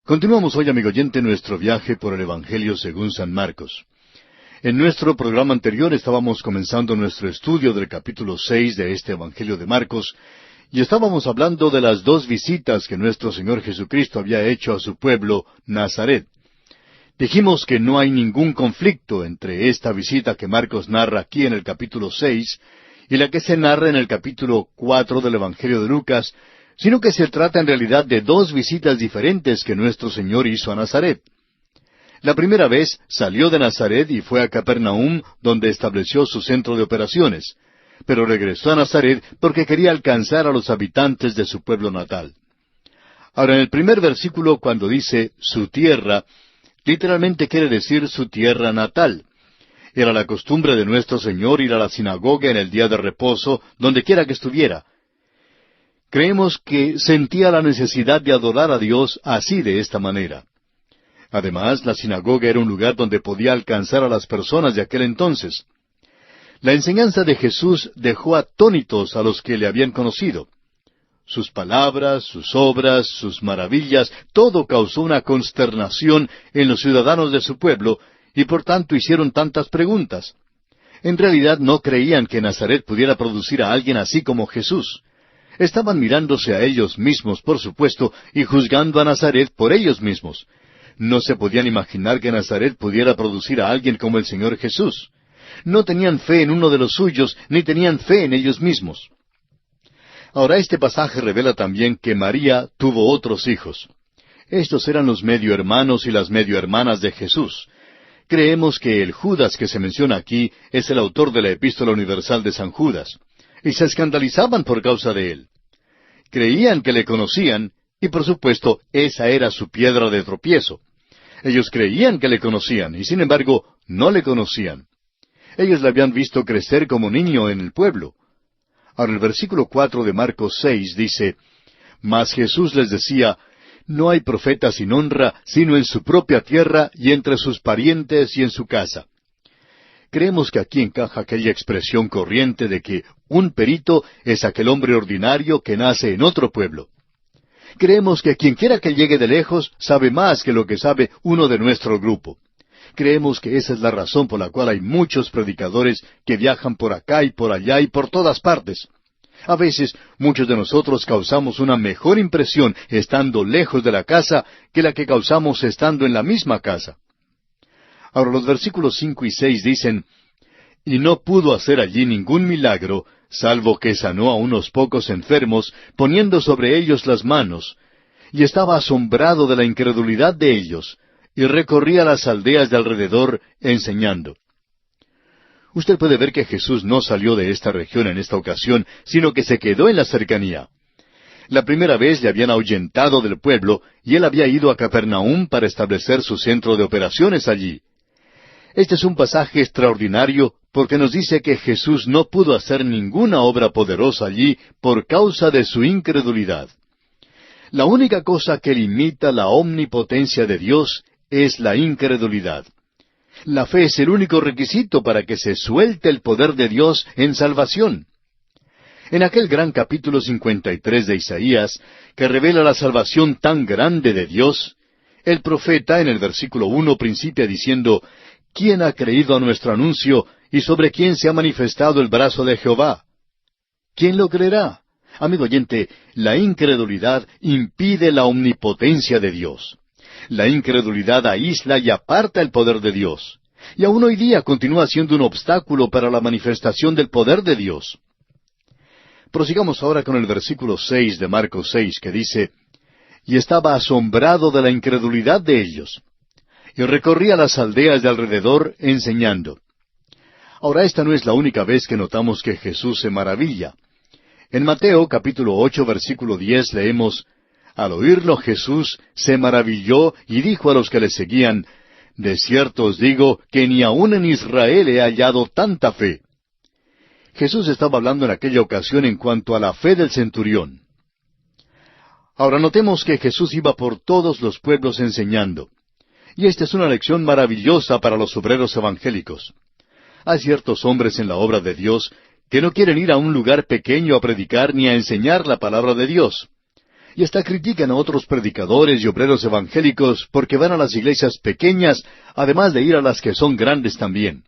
Continuamos hoy, amigo oyente, nuestro viaje por el Evangelio según San Marcos. En nuestro programa anterior estábamos comenzando nuestro estudio del capítulo 6 de este Evangelio de Marcos, y estábamos hablando de las dos visitas que nuestro Señor Jesucristo había hecho a su pueblo, Nazaret. Dijimos que no hay ningún conflicto entre esta visita que Marcos narra aquí en el capítulo 6 y la que se narra en el capítulo 4 del Evangelio de Lucas, sino que se trata en realidad de dos visitas diferentes que nuestro Señor hizo a Nazaret. La primera vez salió de Nazaret y fue a Capernaum, donde estableció su centro de operaciones, pero regresó a Nazaret porque quería alcanzar a los habitantes de su pueblo natal. Ahora, en el primer versículo, cuando dice su tierra, literalmente quiere decir su tierra natal. Era la costumbre de nuestro Señor ir a la sinagoga en el día de reposo, donde quiera que estuviera. Creemos que sentía la necesidad de adorar a Dios así, de esta manera. Además, la sinagoga era un lugar donde podía alcanzar a las personas de aquel entonces. La enseñanza de Jesús dejó atónitos a los que le habían conocido. Sus palabras, sus obras, sus maravillas, todo causó una consternación en los ciudadanos de su pueblo, y por tanto hicieron tantas preguntas. En realidad no creían que Nazaret pudiera producir a alguien así como Jesús. Estaban mirándose a ellos mismos, por supuesto, y juzgando a Nazaret por ellos mismos. No se podían imaginar que Nazaret pudiera producir a alguien como el Señor Jesús. No tenían fe en uno de los suyos, ni tenían fe en ellos mismos. Ahora, este pasaje revela también que María tuvo otros hijos. Estos eran los medio hermanos y las medio hermanas de Jesús. Creemos que el Judas que se menciona aquí es el autor de la Epístola Universal de San Judas, y se escandalizaban por causa de él. Creían que le conocían, y por supuesto, esa era su piedra de tropiezo. Ellos creían que le conocían, y sin embargo, no le conocían. Ellos le habían visto crecer como niño en el pueblo. Ahora el versículo 4 de Marcos 6 dice, Mas Jesús les decía, No hay profeta sin honra, sino en su propia tierra, y entre sus parientes y en su casa. Creemos que aquí encaja aquella expresión corriente de que un perito es aquel hombre ordinario que nace en otro pueblo. Creemos que quienquiera que llegue de lejos sabe más que lo que sabe uno de nuestro grupo. Creemos que esa es la razón por la cual hay muchos predicadores que viajan por acá y por allá y por todas partes. A veces, muchos de nosotros causamos una mejor impresión estando lejos de la casa que la que causamos estando en la misma casa. Ahora los versículos 5 y 6 dicen, Y no pudo hacer allí ningún milagro, salvo que sanó a unos pocos enfermos, poniendo sobre ellos las manos, y estaba asombrado de la incredulidad de ellos, y recorría las aldeas de alrededor enseñando. Usted puede ver que Jesús no salió de esta región en esta ocasión, sino que se quedó en la cercanía. La primera vez le habían ahuyentado del pueblo, y él había ido a Capernaum para establecer su centro de operaciones allí. Este es un pasaje extraordinario porque nos dice que Jesús no pudo hacer ninguna obra poderosa allí por causa de su incredulidad. La única cosa que limita la omnipotencia de Dios es la incredulidad. La fe es el único requisito para que se suelte el poder de Dios en salvación. En aquel gran capítulo 53 de Isaías, que revela la salvación tan grande de Dios, el profeta en el versículo 1 principia diciendo, ¿Quién ha creído a nuestro anuncio y sobre quién se ha manifestado el brazo de Jehová? ¿Quién lo creerá? Amigo oyente, la incredulidad impide la omnipotencia de Dios. La incredulidad aísla y aparta el poder de Dios. Y aún hoy día continúa siendo un obstáculo para la manifestación del poder de Dios. Prosigamos ahora con el versículo 6 de Marcos 6, que dice, Y estaba asombrado de la incredulidad de ellos, y recorría las aldeas de alrededor enseñando. Ahora esta no es la única vez que notamos que Jesús se maravilla. En Mateo capítulo 8 versículo 10 leemos, Al oírlo Jesús se maravilló y dijo a los que le seguían, De cierto os digo que ni aun en Israel he hallado tanta fe. Jesús estaba hablando en aquella ocasión en cuanto a la fe del centurión. Ahora notemos que Jesús iba por todos los pueblos enseñando. Y esta es una lección maravillosa para los obreros evangélicos. Hay ciertos hombres en la obra de Dios que no quieren ir a un lugar pequeño a predicar ni a enseñar la palabra de Dios. Y hasta critican a otros predicadores y obreros evangélicos porque van a las iglesias pequeñas, además de ir a las que son grandes también.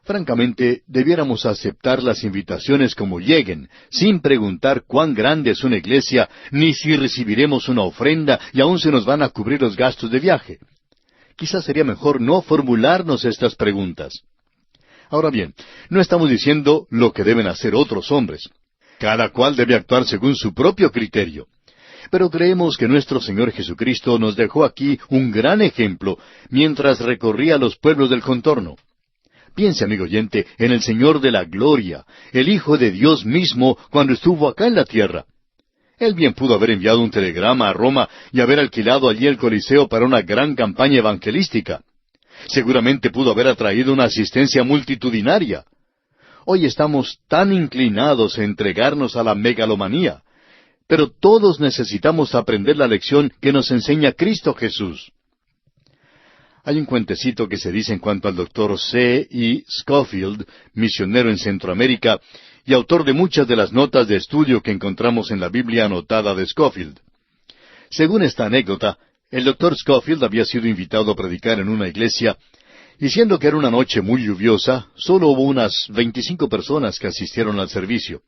Francamente, debiéramos aceptar las invitaciones como lleguen, sin preguntar cuán grande es una iglesia, ni si recibiremos una ofrenda y aún se nos van a cubrir los gastos de viaje. Quizás sería mejor no formularnos estas preguntas. Ahora bien, no estamos diciendo lo que deben hacer otros hombres. Cada cual debe actuar según su propio criterio. Pero creemos que nuestro Señor Jesucristo nos dejó aquí un gran ejemplo mientras recorría los pueblos del contorno. Piense, amigo oyente, en el Señor de la Gloria, el Hijo de Dios mismo, cuando estuvo acá en la tierra. Él bien pudo haber enviado un telegrama a Roma y haber alquilado allí el Coliseo para una gran campaña evangelística. Seguramente pudo haber atraído una asistencia multitudinaria. Hoy estamos tan inclinados a entregarnos a la megalomanía, pero todos necesitamos aprender la lección que nos enseña Cristo Jesús. Hay un cuentecito que se dice en cuanto al doctor C. E. Scofield, misionero en Centroamérica, y autor de muchas de las notas de estudio que encontramos en la Biblia anotada de Scofield. Según esta anécdota, el doctor Scofield había sido invitado a predicar en una iglesia, y siendo que era una noche muy lluviosa, solo hubo unas 25 personas que asistieron al servicio.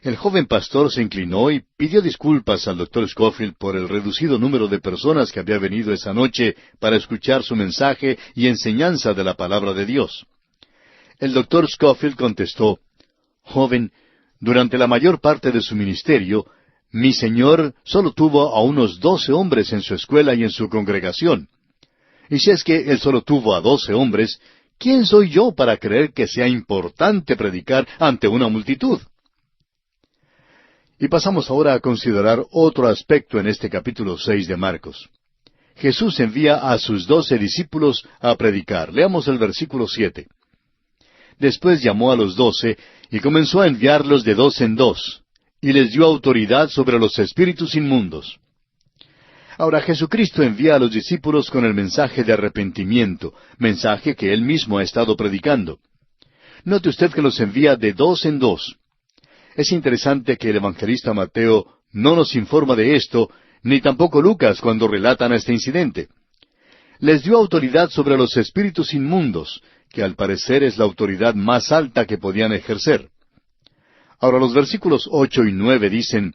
El joven pastor se inclinó y pidió disculpas al doctor Scofield por el reducido número de personas que había venido esa noche para escuchar su mensaje y enseñanza de la palabra de Dios. El doctor Scofield contestó: «Joven, durante la mayor parte de su ministerio, mi Señor solo tuvo a unos 12 hombres en su escuela y en su congregación. Y si es que Él solo tuvo a 12 hombres, ¿quién soy yo para creer que sea importante predicar ante una multitud?». Y pasamos ahora a considerar otro aspecto en este capítulo 6 de Marcos. Jesús envía a sus 12 discípulos a predicar. Leamos el versículo 7. Después llamó a los 12 y comenzó a enviarlos de 2 en 2, y les dio autoridad sobre los espíritus inmundos. Ahora Jesucristo envía a los discípulos con el mensaje de arrepentimiento, mensaje que Él mismo ha estado predicando. Note usted que los envía de 2 en 2. Es interesante que el evangelista Mateo no nos informa de esto, ni tampoco Lucas cuando relatan este incidente. Les dio autoridad sobre los espíritus inmundos, que al parecer es la autoridad más alta que podían ejercer. Ahora los versículos 8 y 9 dicen: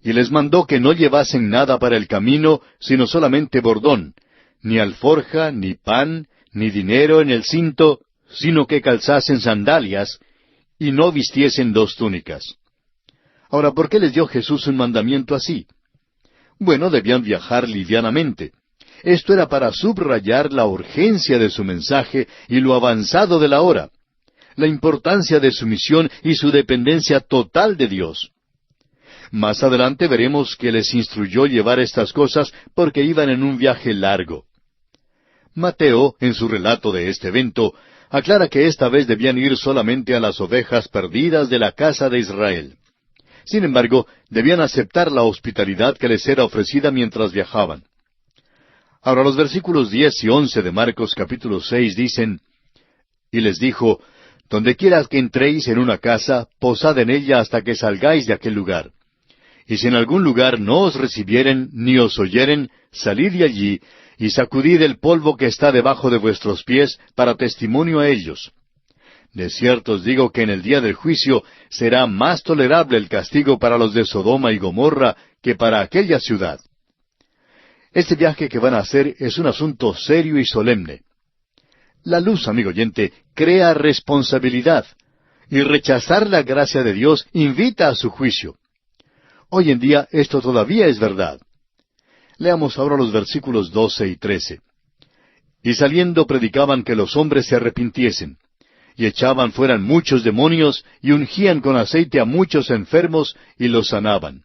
«Y les mandó que no llevasen nada para el camino, sino solamente bordón, ni alforja, ni pan, ni dinero en el cinto, sino que calzasen sandalias, y no vistiesen 2 túnicas». Ahora, ¿por qué les dio Jesús un mandamiento así? Bueno, debían viajar livianamente. Esto era para subrayar la urgencia de su mensaje y lo avanzado de la hora, la importancia de su misión y su dependencia total de Dios. Más adelante veremos que les instruyó llevar estas cosas porque iban en un viaje largo. Mateo, en su relato de este evento, aclara que esta vez debían ir solamente a las ovejas perdidas de la casa de Israel. Sin embargo, debían aceptar la hospitalidad que les era ofrecida mientras viajaban. Ahora los versículos 10 y 11 de Marcos capítulo 6 dicen: «Y les dijo: Donde quiera que entréis en una casa, posad en ella hasta que salgáis de aquel lugar. Y si en algún lugar no os recibieren ni os oyeren, salid de allí, y sacudid el polvo que está debajo de vuestros pies para testimonio a ellos. De cierto os digo que en el día del juicio será más tolerable el castigo para los de Sodoma y Gomorra que para aquella ciudad». Este viaje que van a hacer es un asunto serio y solemne. La luz, amigo oyente, crea responsabilidad, y rechazar la gracia de Dios invita a su juicio. Hoy en día esto todavía es verdad. Leamos ahora los versículos 12 y 13. «Y saliendo predicaban que los hombres se arrepintiesen, y echaban fuera muchos demonios, y ungían con aceite a muchos enfermos, y los sanaban».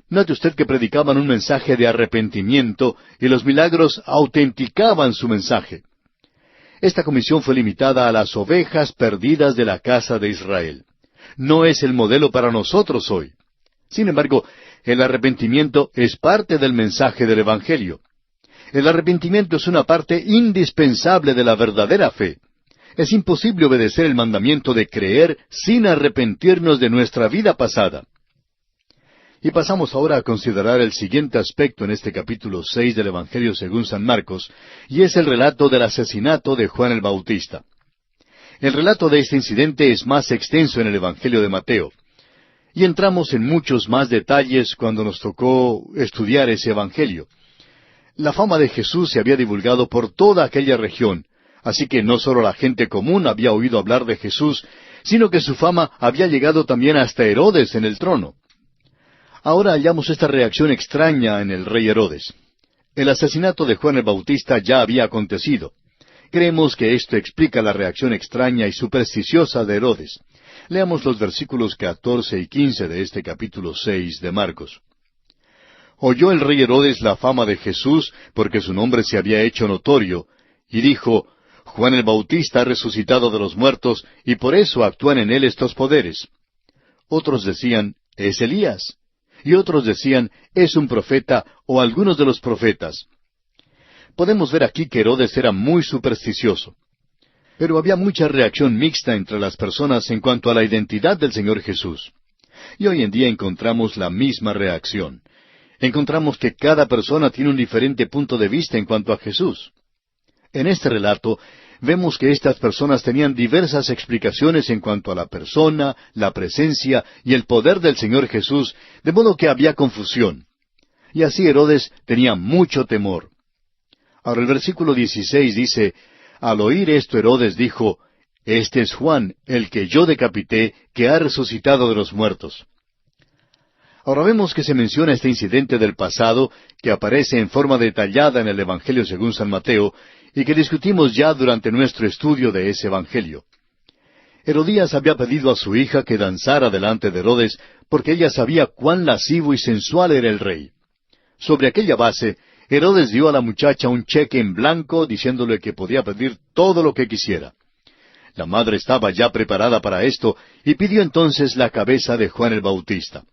Note usted que predicaban un mensaje de arrepentimiento, y los milagros autenticaban su mensaje. Esta comisión fue limitada a las ovejas perdidas de la casa de Israel. No es el modelo para nosotros hoy. Sin embargo, el arrepentimiento es parte del mensaje del Evangelio. El arrepentimiento es una parte indispensable de la verdadera fe. Es imposible obedecer el mandamiento de creer sin arrepentirnos de nuestra vida pasada. Y pasamos ahora a considerar el siguiente aspecto en este capítulo 6 del Evangelio según San Marcos, y es el relato del asesinato de Juan el Bautista. El relato de este incidente es más extenso en el Evangelio de Mateo, y entramos en muchos más detalles cuando nos tocó estudiar ese Evangelio. La fama de Jesús se había divulgado por toda aquella región, así que no solo la gente común había oído hablar de Jesús, sino que su fama había llegado también hasta Herodes en el trono. Ahora hallamos esta reacción extraña en el rey Herodes. El asesinato de Juan el Bautista ya había acontecido. Creemos que esto explica la reacción extraña y supersticiosa de Herodes. Leamos los versículos 14 y 15 de este capítulo 6 de Marcos. Oyó el rey Herodes la fama de Jesús, porque su nombre se había hecho notorio, y dijo, Juan el Bautista ha resucitado de los muertos, y por eso actúan en él estos poderes. Otros decían, es Elías. Y otros decían, es un profeta o algunos de los profetas. Podemos ver aquí que Herodes era muy supersticioso. Pero había mucha reacción mixta entre las personas en cuanto a la identidad del Señor Jesús. Y hoy en día encontramos la misma reacción. Encontramos que cada persona tiene un diferente punto de vista en cuanto a Jesús. En este relato vemos que estas personas tenían diversas explicaciones en cuanto a la persona, la presencia y el poder del Señor Jesús, de modo que había confusión. Y así Herodes tenía mucho temor. Ahora el versículo 16 dice, al oír esto Herodes dijo, este es Juan, el que yo decapité, que ha resucitado de los muertos. Ahora vemos que se menciona este incidente del pasado, que aparece en forma detallada en el Evangelio según San Mateo, y que discutimos ya durante nuestro estudio de ese Evangelio. Herodías había pedido a su hija que danzara delante de Herodes, porque ella sabía cuán lascivo y sensual era el rey. Sobre aquella base, Herodes dio a la muchacha un cheque en blanco, diciéndole que podía pedir todo lo que quisiera. La madre estaba ya preparada para esto, y pidió entonces la cabeza de Juan el Bautista.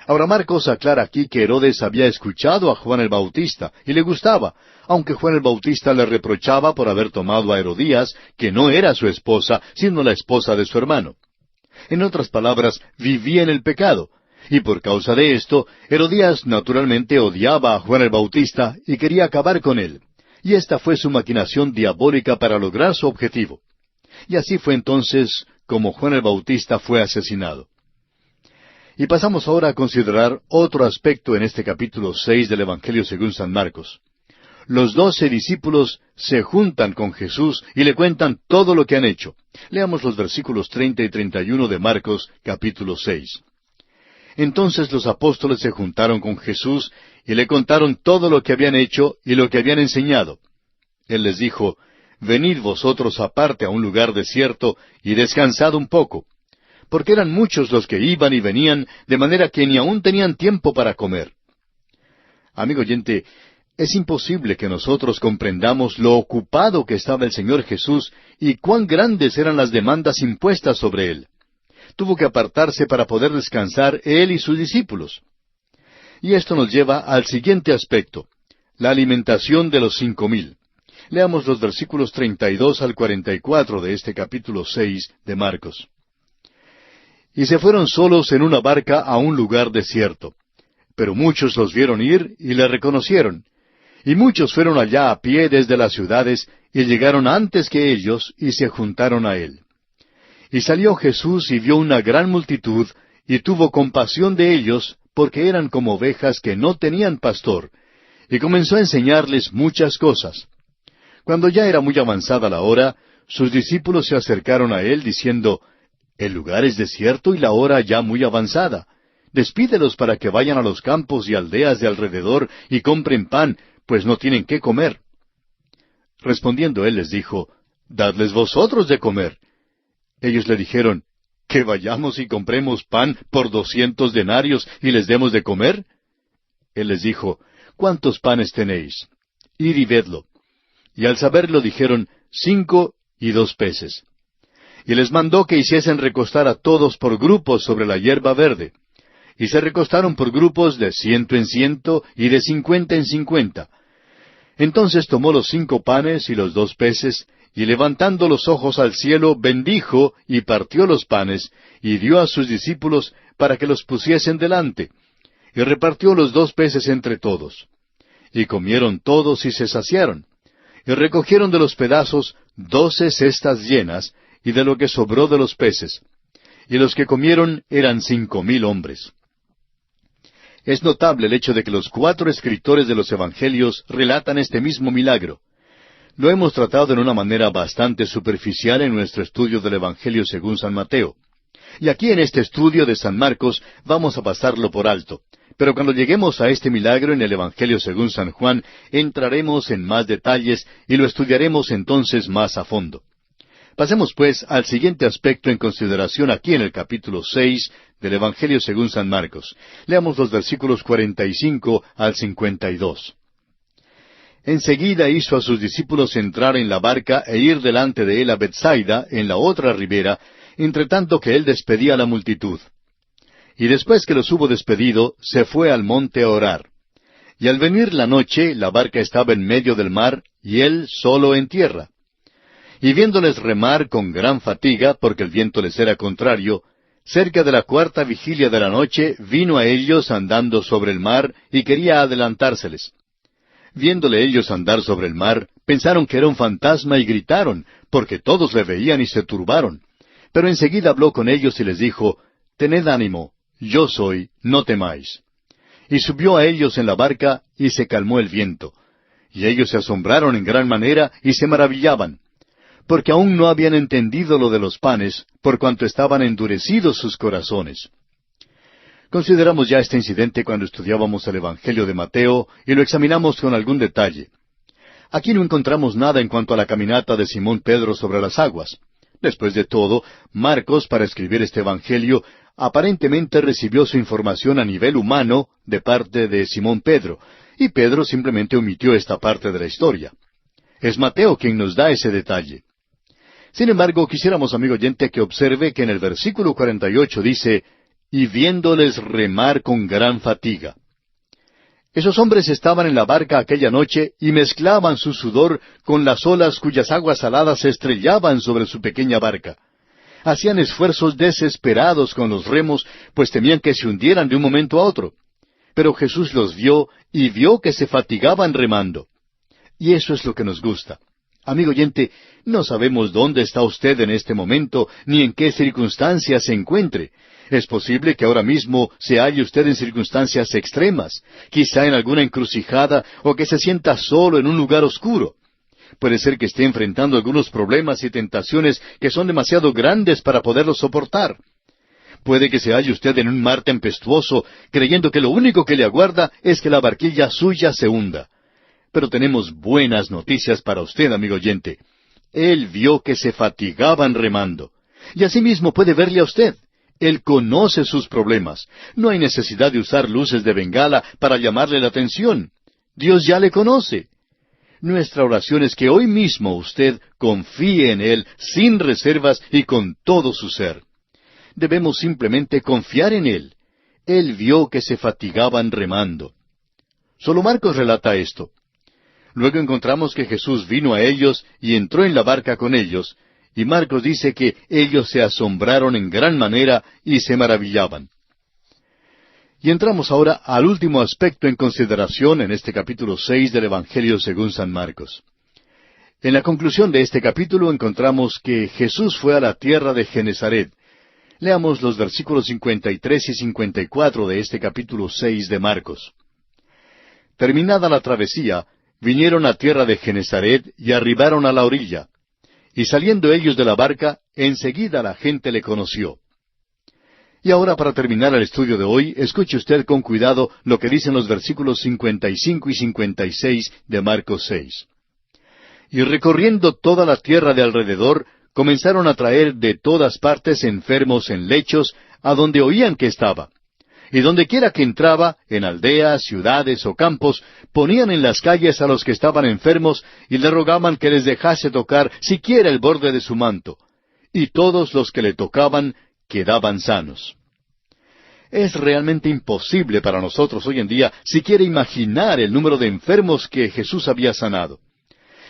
Ahora Marcos aclara aquí que Herodes había escuchado a Juan el Bautista, y le gustaba, aunque Juan el Bautista le reprochaba por haber tomado a Herodías, que no era su esposa, sino la esposa de su hermano. En otras palabras, vivía en el pecado, y por causa de esto, Herodías naturalmente odiaba a Juan el Bautista y quería acabar con él. Y esta fue su maquinación diabólica para lograr su objetivo. Y así fue entonces como Juan el Bautista fue asesinado. Y pasamos ahora a considerar otro aspecto en este capítulo 6 del Evangelio según San Marcos. Los 12 discípulos se juntan con Jesús y le cuentan todo lo que han hecho. Leamos los versículos 30 y 31 de Marcos capítulo 6. Entonces los apóstoles se juntaron con Jesús y le contaron todo lo que habían hecho y lo que habían enseñado. Él les dijo, venid vosotros aparte a un lugar desierto y descansad un poco, porque eran muchos los que iban y venían, de manera que ni aún tenían tiempo para comer. Amigo oyente, es imposible que nosotros comprendamos lo ocupado que estaba el Señor Jesús y cuán grandes eran las demandas impuestas sobre Él. Tuvo que apartarse para poder descansar Él y sus discípulos. Y esto nos lleva al siguiente aspecto, la alimentación de los 5,000. Leamos los versículos 32 al 44 de este capítulo 6 de Marcos. Y se fueron solos en una barca a un lugar desierto. Pero muchos los vieron ir y le reconocieron. Y muchos fueron allá a pie desde las ciudades y llegaron antes que ellos y se juntaron a él. Y salió Jesús y vio una gran multitud y tuvo compasión de ellos porque eran como ovejas que no tenían pastor, y comenzó a enseñarles muchas cosas. Cuando ya era muy avanzada la hora, sus discípulos se acercaron a él diciendo, el lugar es desierto y la hora ya muy avanzada. Despídelos para que vayan a los campos y aldeas de alrededor y compren pan, pues no tienen qué comer. Respondiendo él les dijo, dadles vosotros de comer. Ellos le dijeron, ¿que vayamos y compremos pan por 200 denarios y les demos de comer? Él les dijo, ¿cuántos panes tenéis? Id y vedlo. Y al saberlo dijeron, 5 y 2 peces. Y les mandó que hiciesen recostar a todos por grupos sobre la hierba verde. Y se recostaron por grupos de 100 en 100 y de 50 en 50. Entonces tomó los 5 panes y los 2 peces, y levantando los ojos al cielo, bendijo y partió los panes, y dio a sus discípulos para que los pusiesen delante. y repartió los 2 peces entre todos. Y comieron todos y se saciaron. Y recogieron de los pedazos 12 cestas llenas, y de lo que sobró de los peces. Y los que comieron eran 5,000 hombres. Es notable el hecho de que los 4 escritores de los Evangelios relatan este mismo milagro. Lo hemos tratado en una manera bastante superficial en nuestro estudio del Evangelio según San Mateo. Y aquí en este estudio de San Marcos vamos a pasarlo por alto. Pero cuando lleguemos a este milagro en el Evangelio según San Juan, entraremos en más detalles y lo estudiaremos entonces más a fondo. Pasemos pues al siguiente aspecto en consideración aquí en el capítulo 6 del Evangelio según San Marcos. Leamos los versículos 45 al 52. Enseguida hizo a sus discípulos entrar en la barca e ir delante de él a Bethsaida, en la otra ribera, entre tanto que él despedía a la multitud. Y después que los hubo despedido, se fue al monte a orar. Y al venir la noche, la barca estaba en medio del mar, y él solo en tierra. Y viéndoles remar con gran fatiga, porque el viento les era contrario, cerca de la 4ª vigilia de la noche, vino a ellos andando sobre el mar, y quería adelantárseles. Viéndole ellos andar sobre el mar, pensaron que era un fantasma y gritaron, porque todos le veían y se turbaron. Pero enseguida habló con ellos y les dijo, «Tened ánimo, yo soy, no temáis». Y subió a ellos en la barca, y se calmó el viento. Y ellos se asombraron en gran manera, y se maravillaban, porque aún no habían entendido lo de los panes, por cuanto estaban endurecidos sus corazones. Consideramos ya este incidente cuando estudiábamos el Evangelio de Mateo, y lo examinamos con algún detalle. Aquí no encontramos nada en cuanto a la caminata de Simón Pedro sobre las aguas. Después de todo, Marcos, para escribir este Evangelio, aparentemente recibió su información a nivel humano de parte de Simón Pedro, y Pedro simplemente omitió esta parte de la historia. Es Mateo quien nos da ese detalle. Sin embargo, quisiéramos, amigo oyente, que observe que en el versículo 48 dice, «Y viéndoles remar con gran fatiga». Esos hombres estaban en la barca aquella noche y mezclaban su sudor con las olas cuyas aguas saladas se estrellaban sobre su pequeña barca. Hacían esfuerzos desesperados con los remos, pues temían que se hundieran de un momento a otro. Pero Jesús los vio y vio que se fatigaban remando. Y eso es lo que nos gusta. Amigo oyente, no sabemos dónde está usted en este momento, ni en qué circunstancias se encuentre. Es posible que ahora mismo se halle usted en circunstancias extremas, quizá en alguna encrucijada, o que se sienta solo en un lugar oscuro. Puede ser que esté enfrentando algunos problemas y tentaciones que son demasiado grandes para poderlos soportar. Puede que se halle usted en un mar tempestuoso, creyendo que lo único que le aguarda es que la barquilla suya se hunda. Pero tenemos buenas noticias para usted, amigo oyente. Él vio que se fatigaban remando. Y asimismo puede verle a usted. Él conoce sus problemas. No hay necesidad de usar luces de bengala para llamarle la atención. Dios ya le conoce. Nuestra oración es que hoy mismo usted confíe en Él sin reservas y con todo su ser. Debemos simplemente confiar en Él. Él vio que se fatigaban remando. Solo Marcos relata esto. Luego encontramos que Jesús vino a ellos y entró en la barca con ellos, y Marcos dice que ellos se asombraron en gran manera y se maravillaban. Y entramos ahora al último aspecto en consideración en este capítulo 6 del Evangelio según San Marcos. En la conclusión de este capítulo encontramos que Jesús fue a la tierra de Genesaret. Leamos los versículos 53 y 54 de este capítulo 6 de Marcos. Terminada la travesía, vinieron a tierra de Genesaret y arribaron a la orilla. Y saliendo ellos de la barca, enseguida la gente le conoció. Y ahora, para terminar el estudio de hoy, escuche usted con cuidado lo que dicen los versículos 55 y 56 de Marcos 6. Y recorriendo toda la tierra de alrededor, comenzaron a traer de todas partes enfermos en lechos, a donde oían que estaba. Y dondequiera que entraba, en aldeas, ciudades o campos, ponían en las calles a los que estaban enfermos y le rogaban que les dejase tocar siquiera el borde de su manto. Y todos los que le tocaban quedaban sanos. Es realmente imposible para nosotros hoy en día siquiera imaginar el número de enfermos que Jesús había sanado.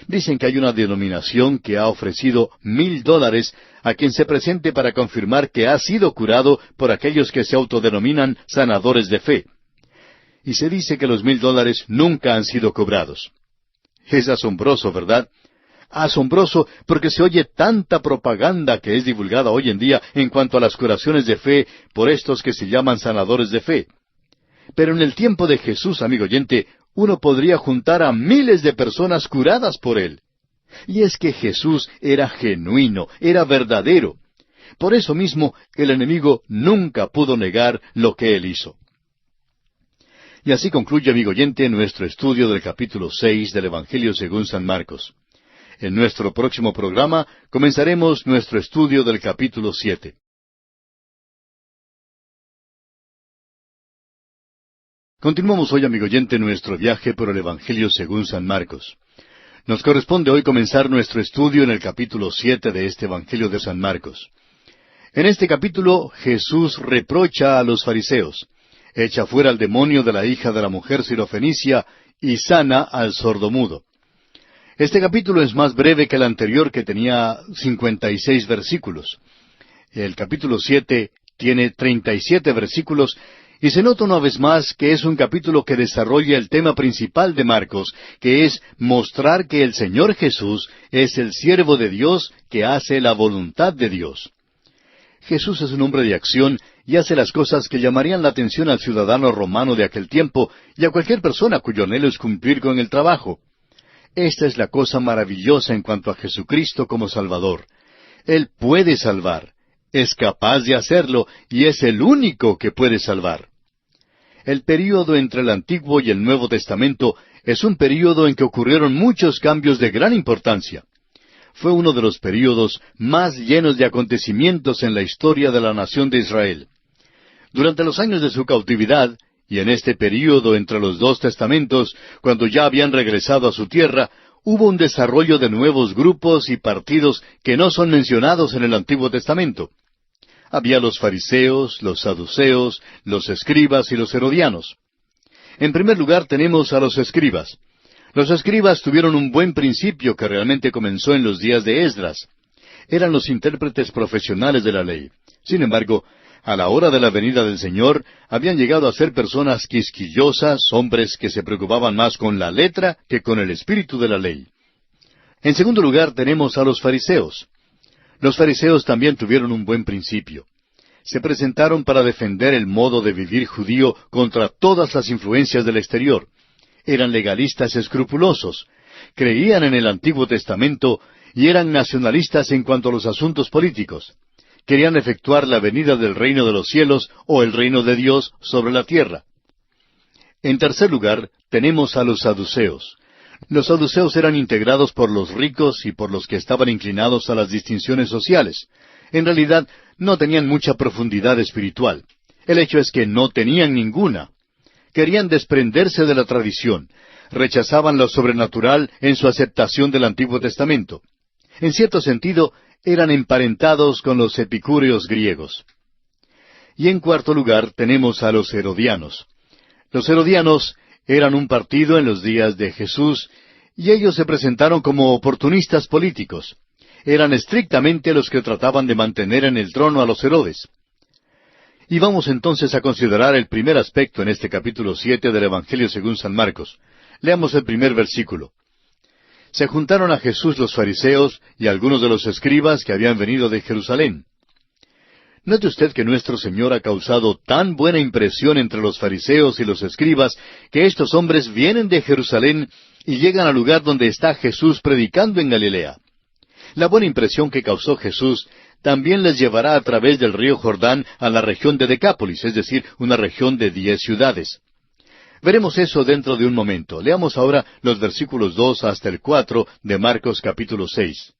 Dicen que hay una denominación que ha ofrecido $1,000 a quien se presente para confirmar que ha sido curado por aquellos que se autodenominan sanadores de fe. y se dice que los $1,000 nunca han sido cobrados. Es asombroso, ¿verdad? Asombroso porque se oye tanta propaganda que es divulgada hoy en día en cuanto a las curaciones de fe por estos que se llaman sanadores de fe. Pero en el tiempo de Jesús, amigo oyente, uno podría juntar a miles de personas curadas por él. Y es que Jesús era genuino, era verdadero. Por eso mismo el enemigo nunca pudo negar lo que él hizo. Y así concluye, amigo oyente, nuestro estudio del capítulo 6 del Evangelio según San Marcos. En nuestro próximo programa comenzaremos nuestro estudio del capítulo 7. Continuamos hoy, amigo oyente, nuestro viaje por el Evangelio según San Marcos. Nos corresponde hoy comenzar nuestro estudio en el capítulo 7 de este Evangelio de San Marcos. En este capítulo Jesús reprocha a los fariseos, echa fuera al demonio de la hija de la mujer sirofenicia y sana al sordomudo. Este capítulo es más breve que el anterior, que tenía 56 versículos. El capítulo 7 tiene 37 versículos, y se nota una vez más que es un capítulo que desarrolla el tema principal de Marcos, que es mostrar que el Señor Jesús es el siervo de Dios que hace la voluntad de Dios. Jesús es un hombre de acción y hace las cosas que llamarían la atención al ciudadano romano de aquel tiempo y a cualquier persona cuyo anhelo es cumplir con el trabajo. Esta es la cosa maravillosa en cuanto a Jesucristo como Salvador. Él puede salvar, es capaz de hacerlo y es el único que puede salvar. El período entre el Antiguo y el Nuevo Testamento es un período en que ocurrieron muchos cambios de gran importancia. Fue uno de los períodos más llenos de acontecimientos en la historia de la nación de Israel. Durante los años de su cautividad, y en este período entre los dos testamentos, cuando ya habían regresado a su tierra, hubo un desarrollo de nuevos grupos y partidos que no son mencionados en el Antiguo Testamento. Había los fariseos, los saduceos, los escribas y los herodianos. En primer lugar tenemos a los escribas. Los escribas tuvieron un buen principio que realmente comenzó en los días de Esdras. Eran los intérpretes profesionales de la ley. Sin embargo, a la hora de la venida del Señor, habían llegado a ser personas quisquillosas, hombres que se preocupaban más con la letra que con el espíritu de la ley. En segundo lugar tenemos a los fariseos. Los fariseos también tuvieron un buen principio. Se presentaron para defender el modo de vivir judío contra todas las influencias del exterior. Eran legalistas escrupulosos, creían en el Antiguo Testamento y eran nacionalistas en cuanto a los asuntos políticos. Querían efectuar la venida del reino de los cielos o el reino de Dios sobre la tierra. En tercer lugar, tenemos a los saduceos. Los saduceos eran integrados por los ricos y por los que estaban inclinados a las distinciones sociales. En realidad, no tenían mucha profundidad espiritual. El hecho es que no tenían ninguna. Querían desprenderse de la tradición. Rechazaban lo sobrenatural en su aceptación del Antiguo Testamento. En cierto sentido, eran emparentados con los epicúreos griegos. Y en cuarto lugar, tenemos a los herodianos. Los herodianos eran un partido en los días de Jesús, y ellos se presentaron como oportunistas políticos. Eran estrictamente los que trataban de mantener en el trono a los Herodes. Y vamos entonces a considerar el primer aspecto en este capítulo 7 del Evangelio según San Marcos. Leamos el primer versículo. Se juntaron a Jesús los fariseos y algunos de los escribas que habían venido de Jerusalén. Note usted que nuestro Señor ha causado tan buena impresión entre los fariseos y los escribas que estos hombres vienen de Jerusalén y llegan al lugar donde está Jesús predicando en Galilea. La buena impresión que causó Jesús también les llevará a través del río Jordán a la región de Decápolis, es decir, una región de 10 ciudades. Veremos eso dentro de un momento. Leamos ahora los versículos 2 hasta el 4 de Marcos capítulo 6.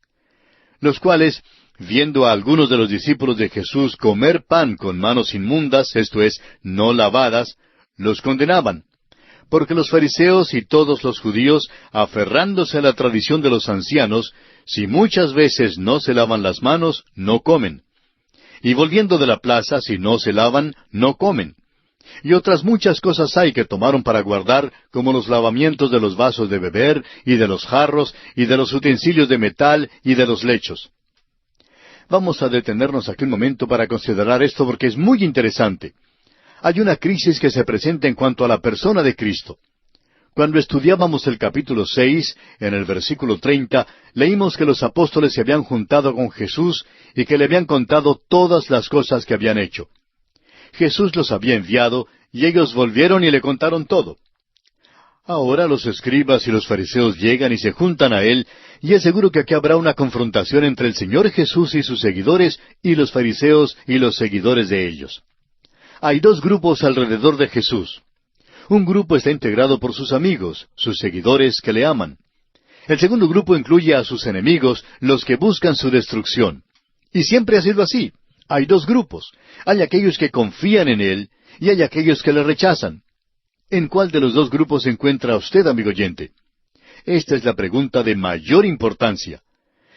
Los cuales, viendo a algunos de los discípulos de Jesús comer pan con manos inmundas, esto es, no lavadas, los condenaban. Porque los fariseos y todos los judíos, aferrándose a la tradición de los ancianos, si muchas veces no se lavan las manos, no comen. Y volviendo de la plaza, si no se lavan, no comen. Y otras muchas cosas hay que tomaron para guardar, como los lavamientos de los vasos de beber, y de los jarros, y de los utensilios de metal, y de los lechos. Vamos a detenernos aquí un momento para considerar esto porque es muy interesante. Hay una crisis que se presenta en cuanto a la persona de Cristo. Cuando estudiábamos el capítulo 6, en el versículo 30, leímos que los apóstoles se habían juntado con Jesús y que le habían contado todas las cosas que habían hecho. Jesús los había enviado y ellos volvieron y le contaron todo. Ahora los escribas y los fariseos llegan y se juntan a él, y es seguro que aquí habrá una confrontación entre el Señor Jesús y sus seguidores y los fariseos y los seguidores de ellos. Hay dos grupos alrededor de Jesús. Un grupo está integrado por sus amigos, sus seguidores que le aman. El segundo grupo incluye a sus enemigos, los que buscan su destrucción. Y siempre ha sido así. Hay dos grupos. Hay aquellos que confían en Él y hay aquellos que le rechazan. ¿En cuál de los dos grupos se encuentra usted, amigo oyente? Esta es la pregunta de mayor importancia.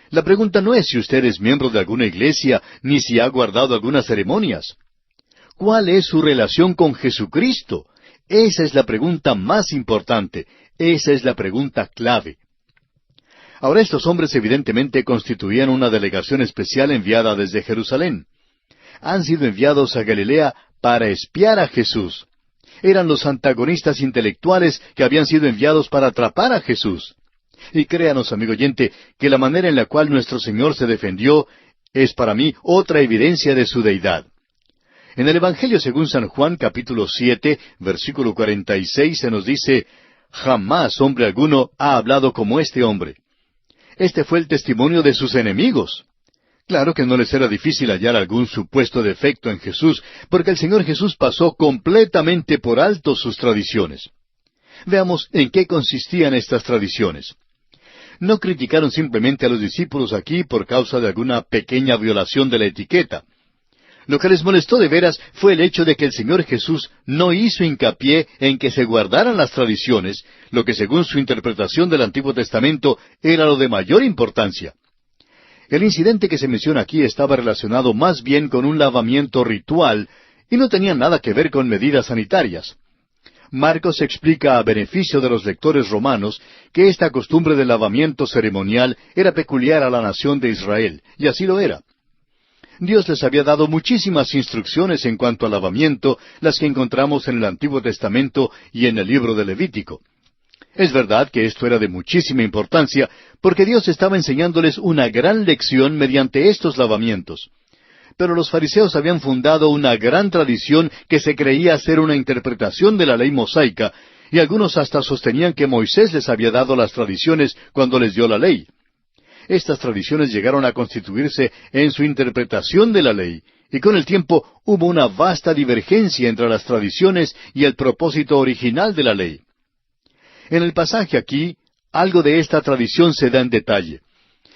La pregunta no es si usted es miembro de alguna iglesia, ni si ha guardado algunas ceremonias. ¿Cuál es su relación con Jesucristo? Esa es la pregunta más importante. Esa es la pregunta clave. Ahora estos hombres evidentemente constituían una delegación especial enviada desde Jerusalén. Han sido enviados a Galilea para espiar a Jesús. Eran los antagonistas intelectuales que habían sido enviados para atrapar a Jesús. Y créanos, amigo oyente, que la manera en la cual nuestro Señor se defendió es para mí otra evidencia de su deidad. En el Evangelio según San Juan, capítulo 7, versículo 46, se nos dice, «Jamás hombre alguno ha hablado como este hombre». Este fue el testimonio de sus enemigos. Claro que no les era difícil hallar algún supuesto defecto en Jesús, porque el Señor Jesús pasó completamente por alto sus tradiciones. Veamos en qué consistían estas tradiciones. No criticaron simplemente a los discípulos aquí por causa de alguna pequeña violación de la etiqueta. Lo que les molestó de veras fue el hecho de que el Señor Jesús no hizo hincapié en que se guardaran las tradiciones, lo que según su interpretación del Antiguo Testamento era lo de mayor importancia. El incidente que se menciona aquí estaba relacionado más bien con un lavamiento ritual y no tenía nada que ver con medidas sanitarias. Marcos explica a beneficio de los lectores romanos que esta costumbre de lavamiento ceremonial era peculiar a la nación de Israel, y así lo era. Dios les había dado muchísimas instrucciones en cuanto al lavamiento, las que encontramos en el Antiguo Testamento y en el libro de Levítico. Es verdad que esto era de muchísima importancia, porque Dios estaba enseñándoles una gran lección mediante estos lavamientos. Pero los fariseos habían fundado una gran tradición que se creía ser una interpretación de la ley mosaica, y algunos hasta sostenían que Moisés les había dado las tradiciones cuando les dio la ley. Estas tradiciones llegaron a constituirse en su interpretación de la ley, y con el tiempo hubo una vasta divergencia entre las tradiciones y el propósito original de la ley. En el pasaje aquí, algo de esta tradición se da en detalle.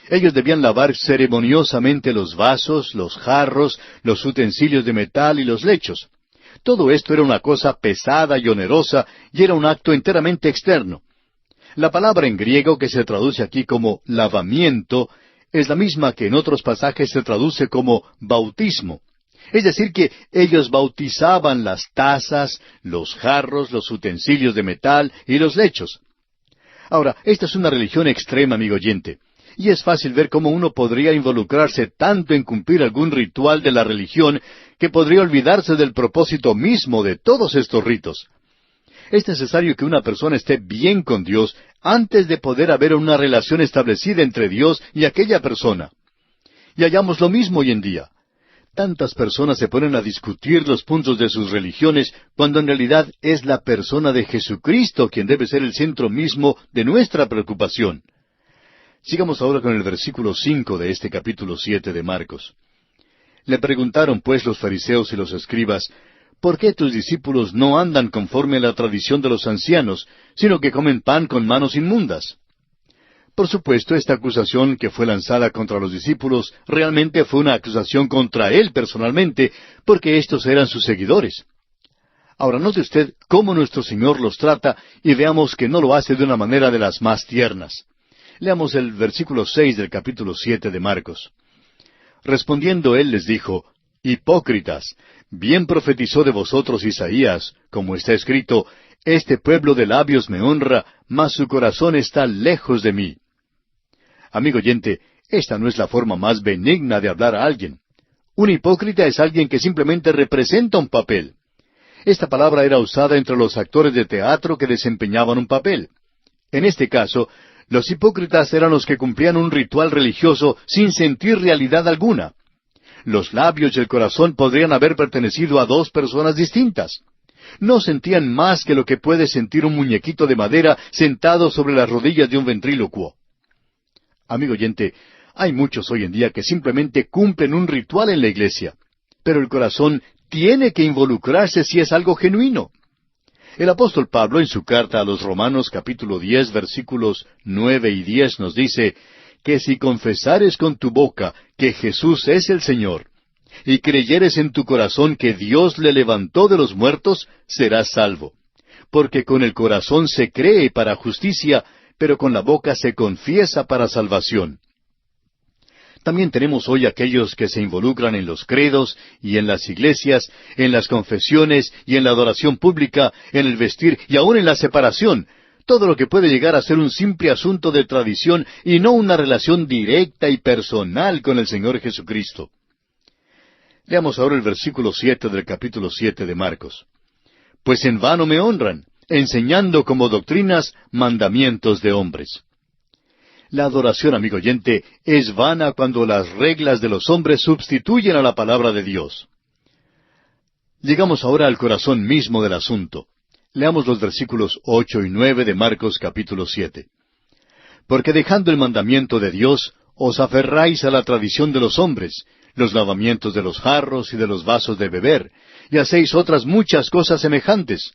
Ellos debían lavar ceremoniosamente los vasos, los jarros, los utensilios de metal y los lechos. Todo esto era una cosa pesada y onerosa, y era un acto enteramente externo. La palabra en griego que se traduce aquí como lavamiento es la misma que en otros pasajes se traduce como bautismo. Es decir, que ellos bautizaban las tazas, los jarros, los utensilios de metal y los lechos. Ahora, esta es una religión extrema, amigo oyente, y es fácil ver cómo uno podría involucrarse tanto en cumplir algún ritual de la religión que podría olvidarse del propósito mismo de todos estos ritos. Es necesario que una persona esté bien con Dios antes de poder haber una relación establecida entre Dios y aquella persona. Y hallamos lo mismo hoy en día. Tantas personas se ponen a discutir los puntos de sus religiones cuando en realidad es la persona de Jesucristo quien debe ser el centro mismo de nuestra preocupación. Sigamos ahora con el versículo 5 de este capítulo 7 de Marcos. Le preguntaron pues los fariseos y los escribas, ¿por qué tus discípulos no andan conforme a la tradición de los ancianos, sino que comen pan con manos inmundas? Por supuesto, esta acusación que fue lanzada contra los discípulos realmente fue una acusación contra él personalmente, porque estos eran sus seguidores. Ahora note usted cómo nuestro Señor los trata y veamos que no lo hace de una manera de las más tiernas. Leamos el versículo 6 del capítulo 7 de Marcos. Respondiendo él les dijo, «Hipócritas, bien profetizó de vosotros Isaías, como está escrito, este pueblo de labios me honra, mas su corazón está lejos de mí». Amigo oyente, esta no es la forma más benigna de hablar a alguien. Un hipócrita es alguien que simplemente representa un papel. Esta palabra era usada entre los actores de teatro que desempeñaban un papel. En este caso, los hipócritas eran los que cumplían un ritual religioso sin sentir realidad alguna. Los labios y el corazón podrían haber pertenecido a dos personas distintas. No sentían más que lo que puede sentir un muñequito de madera sentado sobre las rodillas de un ventrílocuo. Amigo oyente, hay muchos hoy en día que simplemente cumplen un ritual en la iglesia, pero el corazón tiene que involucrarse si es algo genuino. El apóstol Pablo, en su carta a los Romanos capítulo 10, versículos 9 y 10, nos dice que si confesares con tu boca que Jesús es el Señor, y creyeres en tu corazón que Dios le levantó de los muertos, serás salvo. Porque con el corazón se cree para justicia, pero con la boca se confiesa para salvación. También tenemos hoy aquellos que se involucran en los credos y en las iglesias, en las confesiones y en la adoración pública, en el vestir y aún en la separación, todo lo que puede llegar a ser un simple asunto de tradición y no una relación directa y personal con el Señor Jesucristo. Leamos ahora el versículo 7 del capítulo 7 de Marcos. Pues en vano me honran, enseñando como doctrinas mandamientos de hombres. La adoración, amigo oyente, es vana cuando las reglas de los hombres sustituyen a la palabra de Dios. Llegamos ahora al corazón mismo del asunto. Leamos los versículos 8 y 9 de Marcos capítulo 7. Porque dejando el mandamiento de Dios, os aferráis a la tradición de los hombres, los lavamientos de los jarros y de los vasos de beber, y hacéis otras muchas cosas semejantes.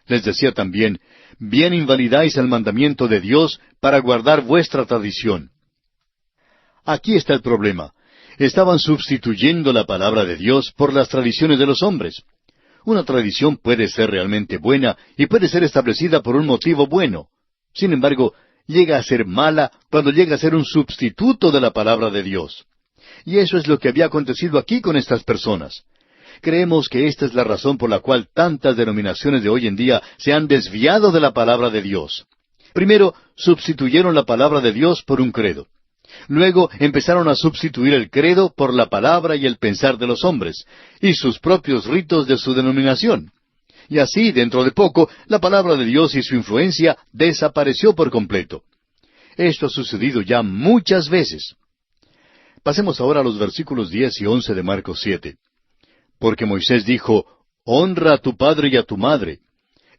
Les decía también, bien invalidáis el mandamiento de Dios para guardar vuestra tradición. Aquí está el problema. Estaban sustituyendo la palabra de Dios por las tradiciones de los hombres. Una tradición puede ser realmente buena y puede ser establecida por un motivo bueno. Sin embargo, llega a ser mala cuando llega a ser un sustituto de la palabra de Dios. Y eso es lo que había acontecido aquí con estas personas. Creemos que esta es la razón por la cual tantas denominaciones de hoy en día se han desviado de la palabra de Dios. Primero, sustituyeron la palabra de Dios por un credo. Luego empezaron a sustituir el credo por la palabra y el pensar de los hombres, y sus propios ritos de su denominación. Y así, dentro de poco, la palabra de Dios y su influencia desapareció por completo. Esto ha sucedido ya muchas veces. Pasemos ahora a los versículos 10 y 11 de Marcos 7. Porque Moisés dijo, honra a tu padre y a tu madre,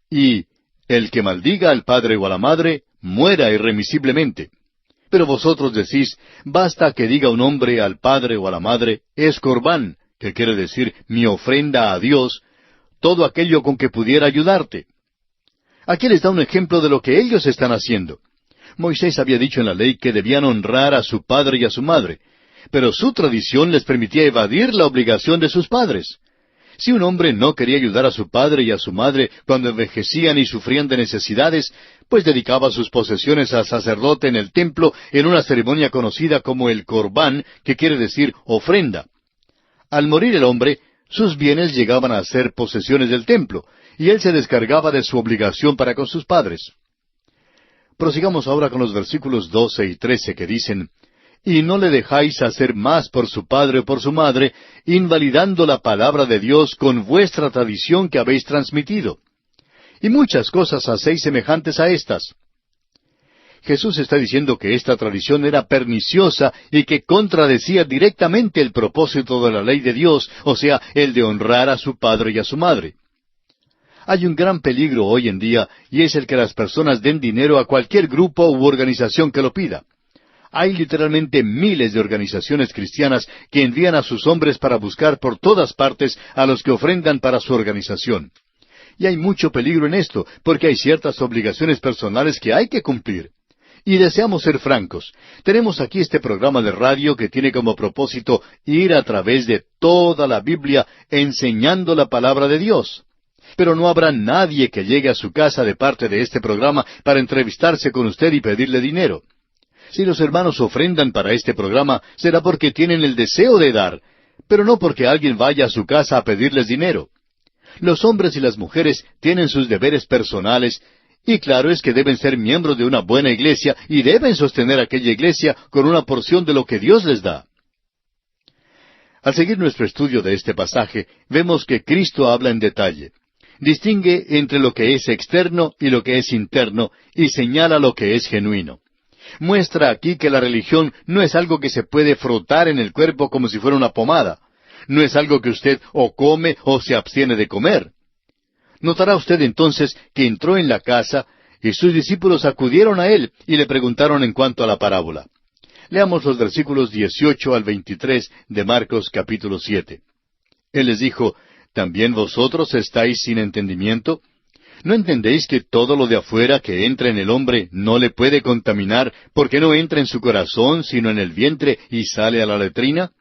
y el que maldiga al padre o a la madre, muera irremisiblemente. Pero vosotros decís, basta que diga un hombre al padre o a la madre, es corbán, que quiere decir mi ofrenda a Dios, todo aquello con que pudiera ayudarte. Aquí les da un ejemplo de lo que ellos están haciendo. Moisés había dicho en la ley que debían honrar a su padre y a su madre, pero su tradición les permitía evadir la obligación de sus padres. Si un hombre no quería ayudar a su padre y a su madre cuando envejecían y sufrían de necesidades, pues dedicaba sus posesiones al sacerdote en el templo en una ceremonia conocida como el corbán, que quiere decir ofrenda. Al morir el hombre, sus bienes llegaban a ser posesiones del templo, y él se descargaba de su obligación para con sus padres. Prosigamos ahora con los versículos 12 y 13 que dicen, y no le dejáis hacer más por su padre o por su madre, invalidando la palabra de Dios con vuestra tradición que habéis transmitido. Y muchas cosas hacéis semejantes a estas. Jesús está diciendo que esta tradición era perniciosa y que contradecía directamente el propósito de la ley de Dios, o sea, el de honrar a su padre y a su madre. Hay un gran peligro hoy en día, y es el que las personas den dinero a cualquier grupo u organización que lo pida. Hay literalmente miles de organizaciones cristianas que envían a sus hombres para buscar por todas partes a los que ofrendan para su organización. Y hay mucho peligro en esto, porque hay ciertas obligaciones personales que hay que cumplir. Y deseamos ser francos. Tenemos aquí este programa de radio que tiene como propósito ir a través de toda la Biblia enseñando la palabra de Dios. Pero no habrá nadie que llegue a su casa de parte de este programa para entrevistarse con usted y pedirle dinero. Si los hermanos ofrendan para este programa, será porque tienen el deseo de dar, pero no porque alguien vaya a su casa a pedirles dinero. Los hombres y las mujeres tienen sus deberes personales, y claro es que deben ser miembros de una buena iglesia y deben sostener aquella iglesia con una porción de lo que Dios les da. Al seguir nuestro estudio de este pasaje, vemos que Cristo habla en detalle. distingue entre lo que es externo y lo que es interno, y señala lo que es genuino. Muestra aquí que la religión no es algo que se puede frotar en el cuerpo como si fuera una pomada. No es algo que usted o come o se abstiene de comer. Notará usted entonces que entró en la casa y sus discípulos acudieron a él y le preguntaron en cuanto a la parábola. Leamos los versículos 18 al 23 de Marcos capítulo 7. Él les dijo, ¿también vosotros estáis sin entendimiento? ¿No entendéis que todo lo de afuera que entra en el hombre no le puede contaminar, porque no entra en su corazón, sino en el vientre y sale a la letrina?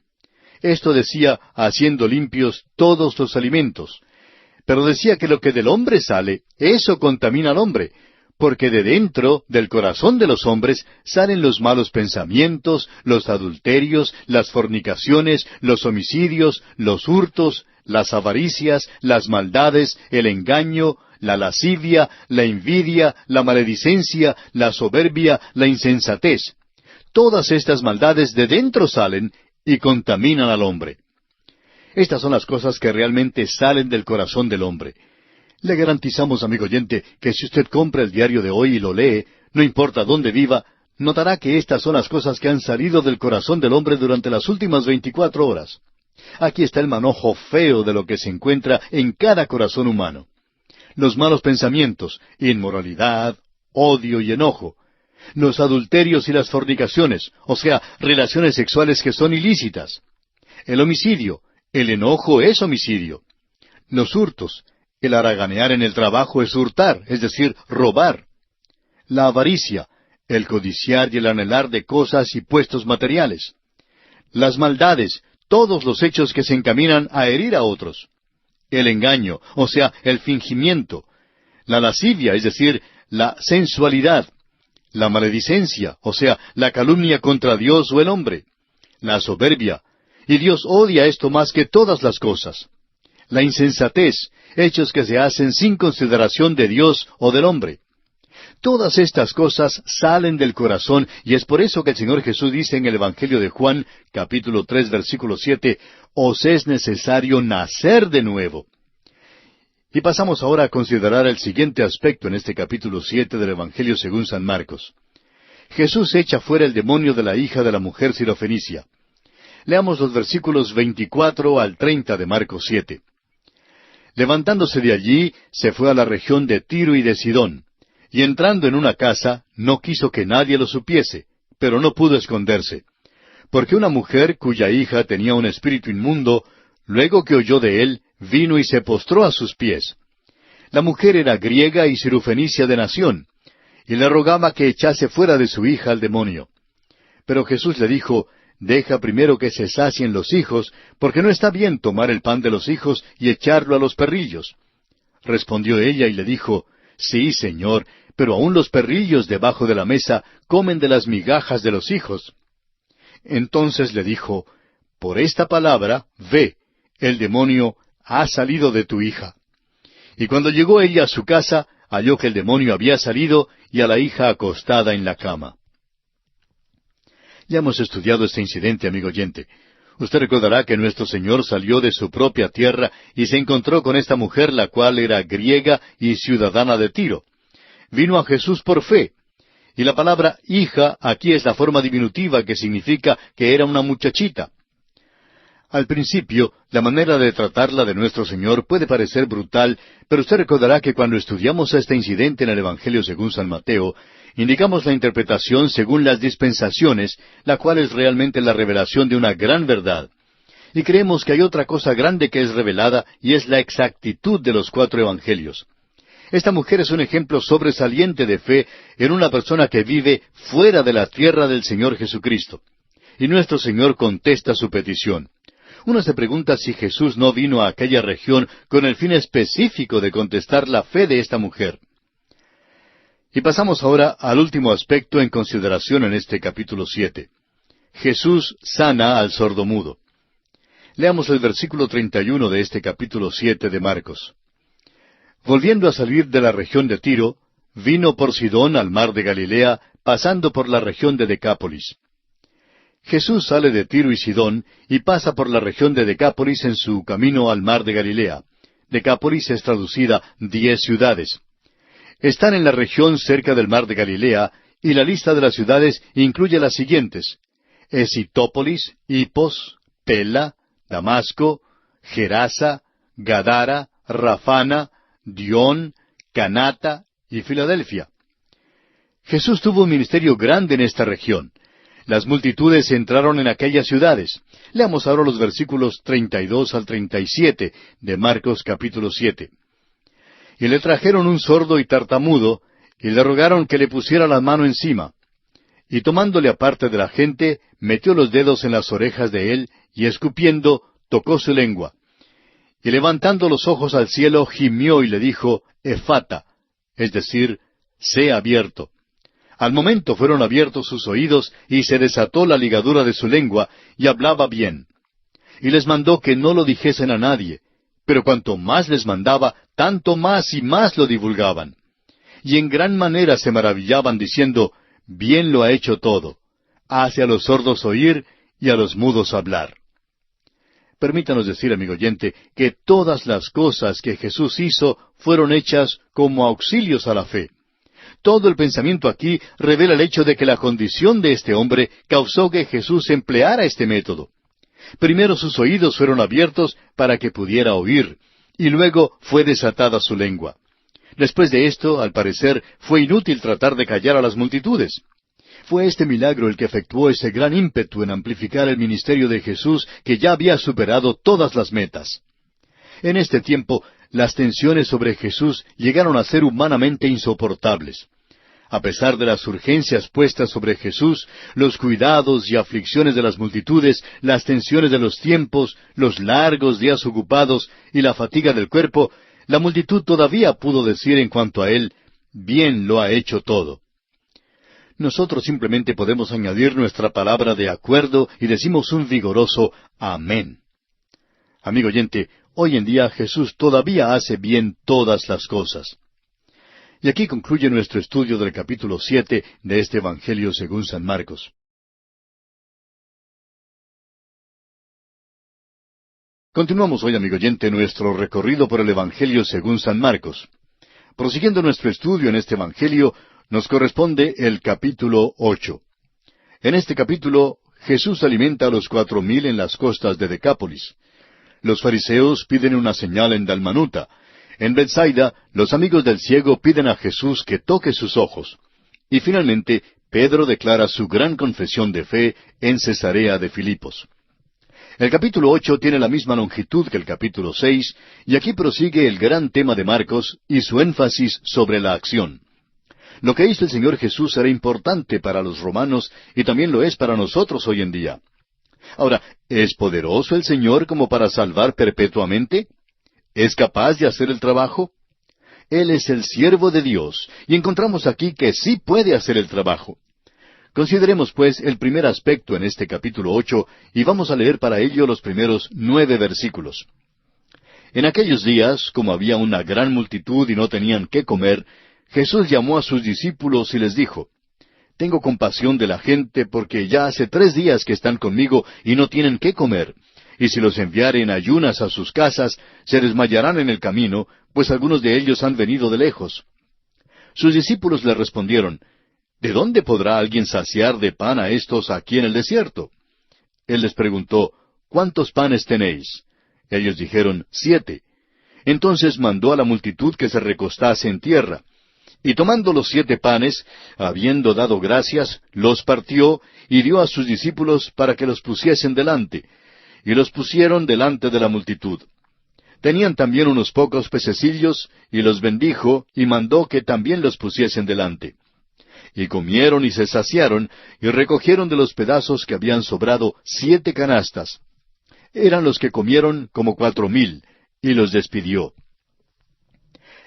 Esto decía, haciendo limpios todos los alimentos. Pero decía que lo que del hombre sale, eso contamina al hombre, porque de dentro, del corazón de los hombres, salen los malos pensamientos, los adulterios, las fornicaciones, los homicidios, los hurtos, las avaricias, las maldades, el engaño, la lascivia, la envidia, la maledicencia, la soberbia, la insensatez. Todas estas maldades de dentro salen y contaminan al hombre. Estas son las cosas que realmente salen del corazón del hombre. Le garantizamos, amigo oyente, que si usted compra el diario de hoy y lo lee, no importa dónde viva, notará que estas son las cosas que han salido del corazón del hombre durante las últimas 24 horas. Aquí está el manojo feo de lo que se encuentra en cada corazón humano. Los malos pensamientos, inmoralidad, odio y enojo. Los adulterios y las fornicaciones, o sea, relaciones sexuales que son ilícitas. El homicidio, el enojo es homicidio. Los hurtos, el haraganear en el trabajo es hurtar, es decir, robar. La avaricia, el codiciar y el anhelar de cosas y puestos materiales. Las maldades, todos los hechos que se encaminan a herir a otros. El engaño, o sea, el fingimiento. La lascivia, es decir, la sensualidad. La maledicencia, o sea, la calumnia contra Dios o el hombre. La soberbia, y Dios odia esto más que todas las cosas. La insensatez, hechos que se hacen sin consideración de Dios o del hombre. Todas estas cosas salen del corazón, y es por eso que el Señor Jesús dice en el Evangelio de Juan, capítulo 3, versículo 7, «Os es necesario nacer de nuevo». Y pasamos ahora a considerar el siguiente aspecto en este capítulo 7 del Evangelio según San Marcos. Jesús echa fuera el demonio de la hija de la mujer sirofenicia. Leamos los versículos 24 al 30 de Marcos 7. Levantándose de allí, se fue a la región de Tiro y de Sidón, y entrando en una casa, no quiso que nadie lo supiese, pero no pudo esconderse. Porque una mujer cuya hija tenía un espíritu inmundo, luego que oyó de él, vino y se postró a sus pies. La mujer era griega y sirofenicia de nación, y le rogaba que echase fuera de su hija al demonio. Pero Jesús le dijo, «Deja primero que se sacien los hijos, porque no está bien tomar el pan de los hijos y echarlo a los perrillos». Respondió ella y le dijo, «Sí, Señor, pero aun los perrillos debajo de la mesa comen de las migajas de los hijos». Entonces le dijo, «Por esta palabra, ve, el demonio ha salido de tu hija». Y cuando llegó ella a su casa, halló que el demonio había salido y a la hija acostada en la cama. Ya hemos estudiado este incidente, amigo oyente. Usted recordará que nuestro Señor salió de su propia tierra y se encontró con esta mujer, la cual era griega y ciudadana de Tiro. Vino a Jesús por fe. Y la palabra hija aquí es la forma diminutiva que significa que era una muchachita. Al principio, la manera de tratarla de nuestro Señor puede parecer brutal, pero usted recordará que cuando estudiamos este incidente en el Evangelio según San Mateo, indicamos la interpretación según las dispensaciones, la cual es realmente la revelación de una gran verdad. Y creemos que hay otra cosa grande que es revelada, y es la exactitud de los 4 evangelios. Esta mujer es un ejemplo sobresaliente de fe en una persona que vive fuera de la tierra del Señor Jesucristo. Y nuestro Señor contesta su petición. Uno se pregunta si Jesús no vino a aquella región con el fin específico de contestar la fe de esta mujer. Y pasamos ahora al último aspecto en consideración en este capítulo 7. Jesús sana al sordomudo. Leamos el versículo 31 de este capítulo 7 de Marcos. Volviendo a salir de la región de Tiro, vino por Sidón al mar de Galilea, pasando por la región de Decápolis. Jesús sale de Tiro y Sidón y pasa por la región de Decápolis en su camino al mar de Galilea. Decápolis es traducida 10 ciudades. Están en la región cerca del mar de Galilea, y la lista de las ciudades incluye las siguientes: Esitópolis, Hipos, Pela, Damasco, Gerasa, Gadara, Rafana, Dión, Canata y Filadelfia. Jesús tuvo un ministerio grande en esta región. Las multitudes entraron en aquellas ciudades. Leamos ahora los versículos 32 al 37 de Marcos capítulo 7. Y le trajeron un sordo y tartamudo, y le rogaron que le pusiera la mano encima. Y tomándole aparte de la gente, metió los dedos en las orejas de él, y escupiendo, tocó su lengua. Y levantando los ojos al cielo, gimió y le dijo, Efata, es decir, sé abierto. Al momento fueron abiertos sus oídos, y se desató la ligadura de su lengua, y hablaba bien. Y les mandó que no lo dijesen a nadie, pero cuanto más les mandaba, tanto más y más lo divulgaban. Y en gran manera se maravillaban, diciendo, bien lo ha hecho todo. Hace a los sordos oír y a los mudos hablar. Permítanos decir, amigo oyente, que todas las cosas que Jesús hizo fueron hechas como auxilios a la fe. Todo el pensamiento aquí revela el hecho de que la condición de este hombre causó que Jesús empleara este método. Primero sus oídos fueron abiertos para que pudiera oír, y luego fue desatada su lengua. Después de esto, al parecer, fue inútil tratar de callar a las multitudes. Fue este milagro el que efectuó ese gran ímpetu en amplificar el ministerio de Jesús, que ya había superado todas las metas. En este tiempo, las tensiones sobre Jesús llegaron a ser humanamente insoportables. A pesar de las urgencias puestas sobre Jesús, los cuidados y aflicciones de las multitudes, las tensiones de los tiempos, los largos días ocupados y la fatiga del cuerpo, la multitud todavía pudo decir en cuanto a él, bien lo ha hecho todo. Nosotros simplemente podemos añadir nuestra palabra de acuerdo y decimos un vigoroso amén. Amigo oyente, hoy en día Jesús todavía hace bien todas las cosas. Y aquí concluye nuestro estudio del capítulo 7 de este Evangelio según San Marcos. Continuamos hoy, amigo oyente, nuestro recorrido por el Evangelio según San Marcos. Prosiguiendo nuestro estudio en este Evangelio, nos corresponde el capítulo 8. En este capítulo, Jesús alimenta a los 4,000 en las costas de Decápolis. Los fariseos piden una señal en Dalmanuta. En Betsaida, los amigos del ciego piden a Jesús que toque sus ojos. Y finalmente, Pedro declara su gran confesión de fe en Cesarea de Filipos. El capítulo 8 tiene la misma longitud que el capítulo 6, y aquí prosigue el gran tema de Marcos y su énfasis sobre la acción. Lo que hizo el Señor Jesús era importante para los romanos y también lo es para nosotros hoy en día. Ahora, ¿es poderoso el Señor como para salvar perpetuamente? ¿Es capaz de hacer el trabajo? Él es el siervo de Dios, y encontramos aquí que sí puede hacer el trabajo. Consideremos, pues, el primer aspecto en este capítulo 8, y vamos a leer para ello los primeros 9 versículos. En aquellos días, como había una gran multitud y no tenían qué comer, Jesús llamó a sus discípulos y les dijo, «Tengo compasión de la gente, porque ya hace 3 días que están conmigo y no tienen qué comer. Y si los enviare en ayunas a sus casas, se desmayarán en el camino, pues algunos de ellos han venido de lejos». Sus discípulos le respondieron, «¿De dónde podrá alguien saciar de pan a estos aquí en el desierto?» Él les preguntó, «¿Cuántos panes tenéis?» Ellos dijeron, 7. Entonces mandó a la multitud que se recostase en tierra. Y tomando los 7 panes, habiendo dado gracias, los partió y dio a sus discípulos para que los pusiesen delante. Y los pusieron delante de la multitud. Tenían también unos pocos pececillos, y los bendijo, y mandó que también los pusiesen delante. Y comieron y se saciaron, y recogieron de los pedazos que habían sobrado 7 canastas. Eran los que comieron como 4,000, y los despidió.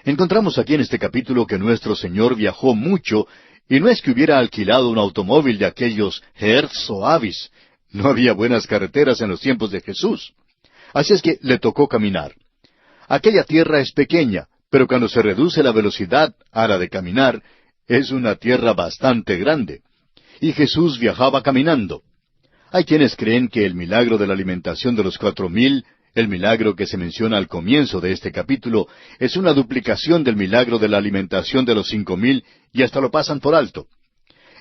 Encontramos aquí en este capítulo que nuestro Señor viajó mucho, y no es que hubiera alquilado un automóvil de aquellos Hertz o Avis. No había buenas carreteras en los tiempos de Jesús. Así es que le tocó caminar. Aquella tierra es pequeña, pero cuando se reduce la velocidad a la de caminar, es una tierra bastante grande. Y Jesús viajaba caminando. Hay quienes creen que el milagro de la alimentación de los 4,000 El milagro que se menciona al comienzo de este capítulo es una duplicación del milagro de la alimentación de los 5,000 y hasta lo pasan por alto.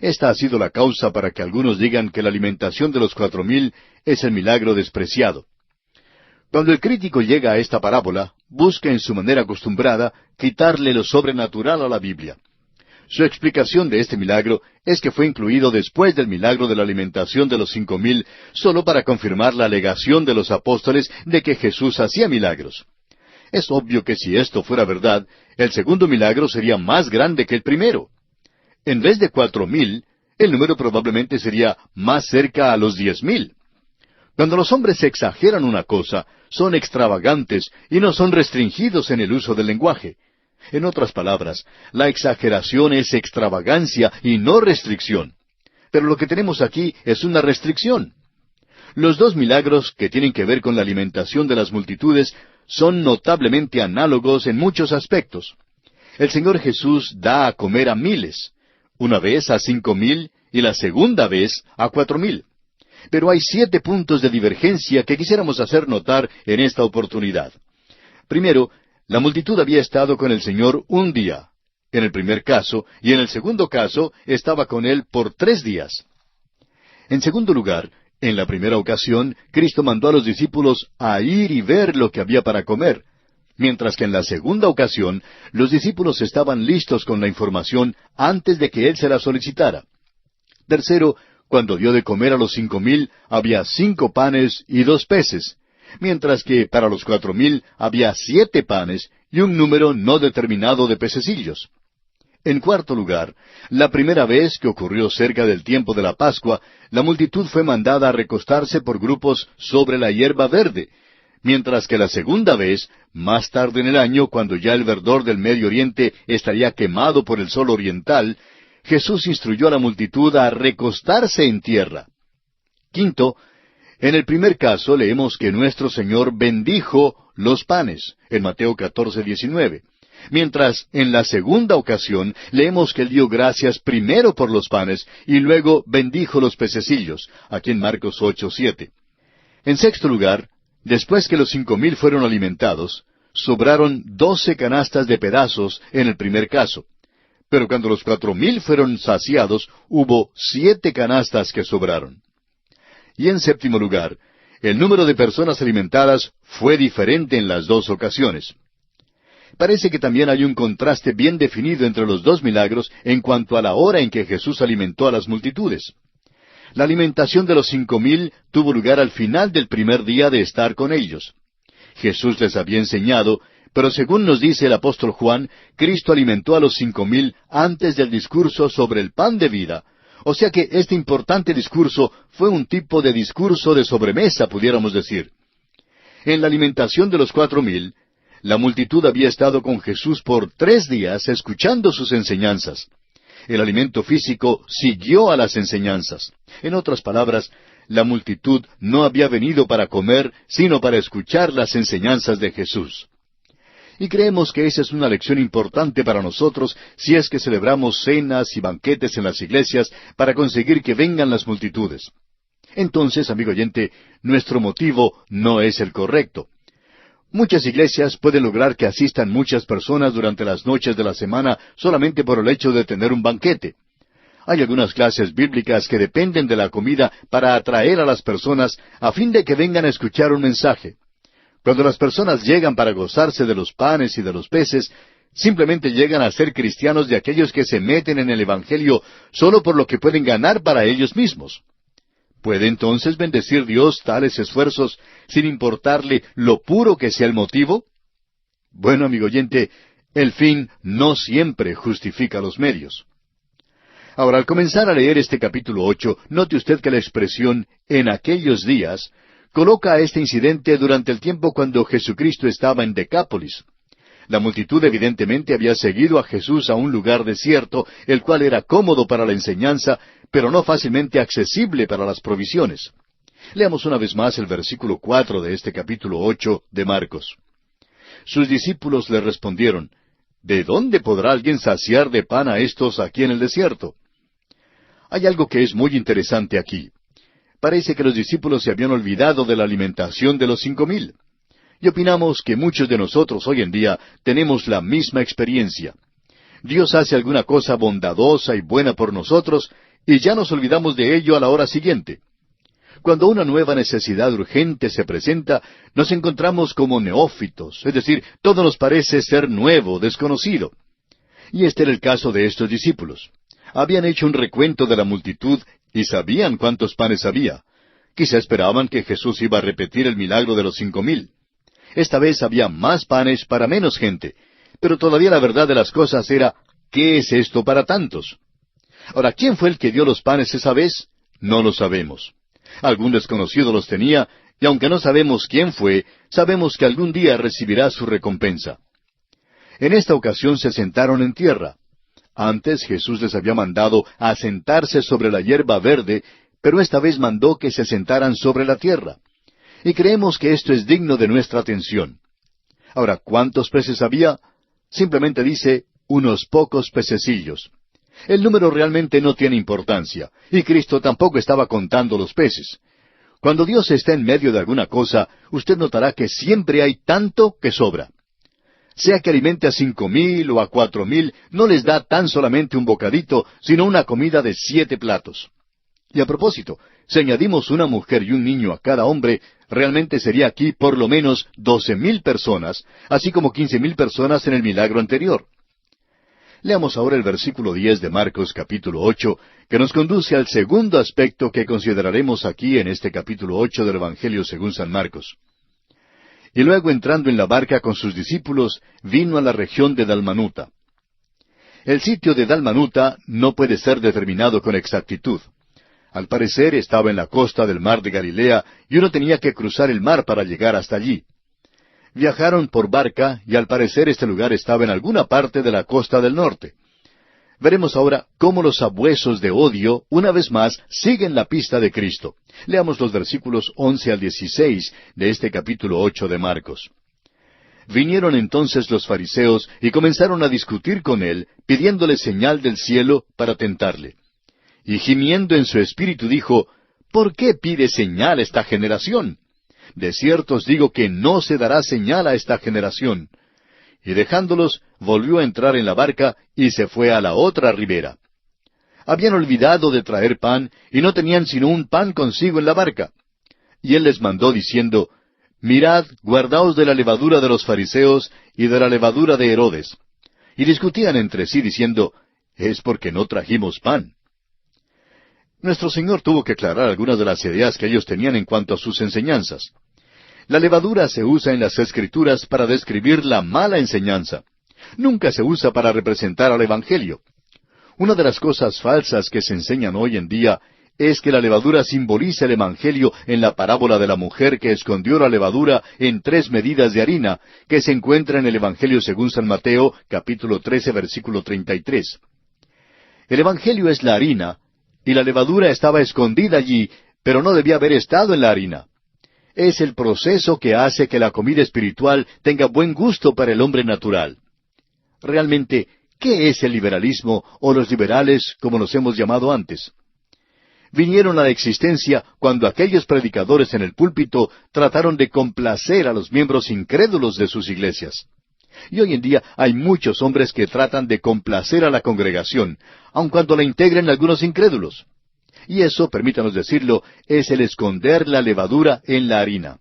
Esta ha sido la causa para que algunos digan que la alimentación de los 4,000 es el milagro despreciado. Cuando el crítico llega a esta parábola, busca en su manera acostumbrada quitarle lo sobrenatural a la Biblia. Su explicación de este milagro es que fue incluido después del milagro de la alimentación de los 5,000, solo para confirmar la alegación de los apóstoles de que Jesús hacía milagros. Es obvio que si esto fuera verdad, el segundo milagro sería más grande que el primero. En vez de 4,000, el número probablemente sería más cerca a los 10,000. Cuando los hombres exageran una cosa, son extravagantes y no son restringidos en el uso del lenguaje. En otras palabras, la exageración es extravagancia y no restricción. Pero lo que tenemos aquí es una restricción. Los dos milagros que tienen que ver con la alimentación de las multitudes son notablemente análogos en muchos aspectos. El Señor Jesús da a comer a miles, una vez a 5,000 y la segunda vez a 4,000. Pero hay 7 puntos de divergencia que quisiéramos hacer notar en esta oportunidad. Primero, la multitud había estado con el Señor un día, en el primer caso, y en el segundo caso estaba con Él por 3 días. En segundo lugar, en la primera ocasión, Cristo mandó a los discípulos a ir y ver lo que había para comer, mientras que en la segunda ocasión, los discípulos estaban listos con la información antes de que Él se la solicitara. Tercero, cuando dio de comer a los 5,000, había 5 panes y 2 peces, mientras que para los 4,000 había 7 panes y un número no determinado de pececillos. En cuarto lugar, la primera vez que ocurrió cerca del tiempo de la Pascua, la multitud fue mandada a recostarse por grupos sobre la hierba verde, mientras que la segunda vez, más tarde en el año, cuando ya el verdor del Medio Oriente estaría quemado por el sol oriental, Jesús instruyó a la multitud a recostarse en tierra. Quinto, en el primer caso leemos que nuestro Señor bendijo los panes, en Mateo 14:19, mientras en la segunda ocasión leemos que Él dio gracias primero por los panes y luego bendijo los pececillos, aquí en Marcos 8:7. En sexto lugar, después que los 5,000 fueron alimentados, sobraron 12 canastas de pedazos en el primer caso. Pero cuando los 4,000 fueron saciados, hubo 7 canastas que sobraron. Y en séptimo lugar, el número de personas alimentadas fue diferente en las 2 ocasiones. Parece que también hay un contraste bien definido entre los 2 milagros en cuanto a la hora en que Jesús alimentó a las multitudes. La alimentación de los 5,000 tuvo lugar al final del primer día de estar con ellos. Jesús les había enseñado, pero según nos dice el apóstol Juan, Cristo alimentó a los 5,000 antes del discurso sobre el pan de vida. O sea que este importante discurso fue un tipo de discurso de sobremesa, pudiéramos decir. En la alimentación de los 4,000, la multitud había estado con Jesús por 3 días escuchando sus enseñanzas. El alimento físico siguió a las enseñanzas. En otras palabras, la multitud no había venido para comer, sino para escuchar las enseñanzas de Jesús. Y creemos que esa es una lección importante para nosotros si es que celebramos cenas y banquetes en las iglesias para conseguir que vengan las multitudes. Entonces, amigo oyente, nuestro motivo no es el correcto. Muchas iglesias pueden lograr que asistan muchas personas durante las noches de la semana solamente por el hecho de tener un banquete. Hay algunas clases bíblicas que dependen de la comida para atraer a las personas a fin de que vengan a escuchar un mensaje. Cuando las personas llegan para gozarse de los panes y de los peces, simplemente llegan a ser cristianos de aquellos que se meten en el Evangelio solo por lo que pueden ganar para ellos mismos. ¿Puede entonces bendecir Dios tales esfuerzos sin importarle lo puro que sea el motivo? Bueno, amigo oyente, el fin no siempre justifica los medios. Ahora, al comenzar a leer este capítulo 8, note usted que la expresión «en aquellos días» coloca a este incidente durante el tiempo cuando Jesucristo estaba en Decápolis. La multitud evidentemente había seguido a Jesús a un lugar desierto, el cual era cómodo para la enseñanza, pero no fácilmente accesible para las provisiones. Leamos una vez más el versículo 4 de este capítulo 8 de Marcos. Sus discípulos le respondieron, ¿de dónde podrá alguien saciar de pan a estos aquí en el desierto? Hay algo que es muy interesante aquí. Parece que los discípulos se habían olvidado de la alimentación de los 5,000. Y opinamos que muchos de nosotros hoy en día tenemos la misma experiencia. Dios hace alguna cosa bondadosa y buena por nosotros, y ya nos olvidamos de ello a la hora siguiente. Cuando una nueva necesidad urgente se presenta, nos encontramos como neófitos, es decir, todo nos parece ser nuevo, desconocido. Y este era el caso de estos discípulos. Habían hecho un recuento de la multitud y sabían cuántos panes había. Quizá esperaban que Jesús iba a repetir el milagro de los 5,000. Esta vez había más panes para menos gente, pero todavía la verdad de las cosas era, ¿qué es esto para tantos? Ahora, ¿quién fue el que dio los panes esa vez? No lo sabemos. Algún desconocido los tenía, y aunque no sabemos quién fue, sabemos que algún día recibirá su recompensa. En esta ocasión se sentaron en tierra. Antes Jesús les había mandado a sentarse sobre la hierba verde, pero esta vez mandó que se sentaran sobre la tierra. Y creemos que esto es digno de nuestra atención. Ahora, ¿cuántos peces había? Simplemente dice, unos pocos pececillos. El número realmente no tiene importancia, y Cristo tampoco estaba contando los peces. Cuando Dios está en medio de alguna cosa, usted notará que siempre hay tanto que sobra. Sea que alimente a 5,000 o a 4,000, no les da tan solamente un bocadito, sino una comida de 7 platos. Y a propósito, si añadimos una mujer y un niño a cada hombre, realmente sería aquí por lo menos 12,000 personas, así como 15,000 personas en el milagro anterior. Leamos ahora el versículo 10 de Marcos capítulo 8, que nos conduce al segundo aspecto que consideraremos aquí en este capítulo 8 del Evangelio según San Marcos. Y luego entrando en la barca con sus discípulos, vino a la región de Dalmanuta. El sitio de Dalmanuta no puede ser determinado con exactitud. Al parecer estaba en la costa del mar de Galilea y uno tenía que cruzar el mar para llegar hasta allí. Viajaron por barca y al parecer este lugar estaba en alguna parte de la costa del norte. Veremos ahora cómo los sabuesos de odio, una vez más, siguen la pista de Cristo. Leamos los versículos 11 al 16 de este capítulo 8 de Marcos. Vinieron entonces los fariseos y comenzaron a discutir con él, pidiéndole señal del cielo para tentarle. Y gimiendo en su espíritu dijo, ¿por qué pide señal esta generación? De cierto os digo que no se dará señal a esta generación. Y dejándolos, volvió a entrar en la barca y se fue a la otra ribera. Habían olvidado de traer pan y no tenían sino un pan consigo en la barca. Y él les mandó diciendo, mirad, guardaos de la levadura de los fariseos y de la levadura de Herodes. Y discutían entre sí diciendo, es porque no trajimos pan. Nuestro Señor tuvo que aclarar algunas de las ideas que ellos tenían en cuanto a sus enseñanzas. La levadura se usa en las Escrituras para describir la mala enseñanza. Nunca se usa para representar al Evangelio. Una de las cosas falsas que se enseñan hoy en día es que la levadura simboliza el Evangelio en la parábola de la mujer que escondió la levadura en 3 medidas de harina, que se encuentra en el Evangelio según San Mateo, capítulo 13, versículo 33. El Evangelio es la harina, y la levadura estaba escondida allí, pero no debía haber estado en la harina. Es el proceso que hace que la comida espiritual tenga buen gusto para el hombre natural. Realmente, ¿qué es el liberalismo o los liberales, como los hemos llamado antes? Vinieron a la existencia cuando aquellos predicadores en el púlpito trataron de complacer a los miembros incrédulos de sus iglesias. Y hoy en día hay muchos hombres que tratan de complacer a la congregación, aun cuando la integren algunos incrédulos. Y eso, permítanos decirlo, es el esconder la levadura en la harina.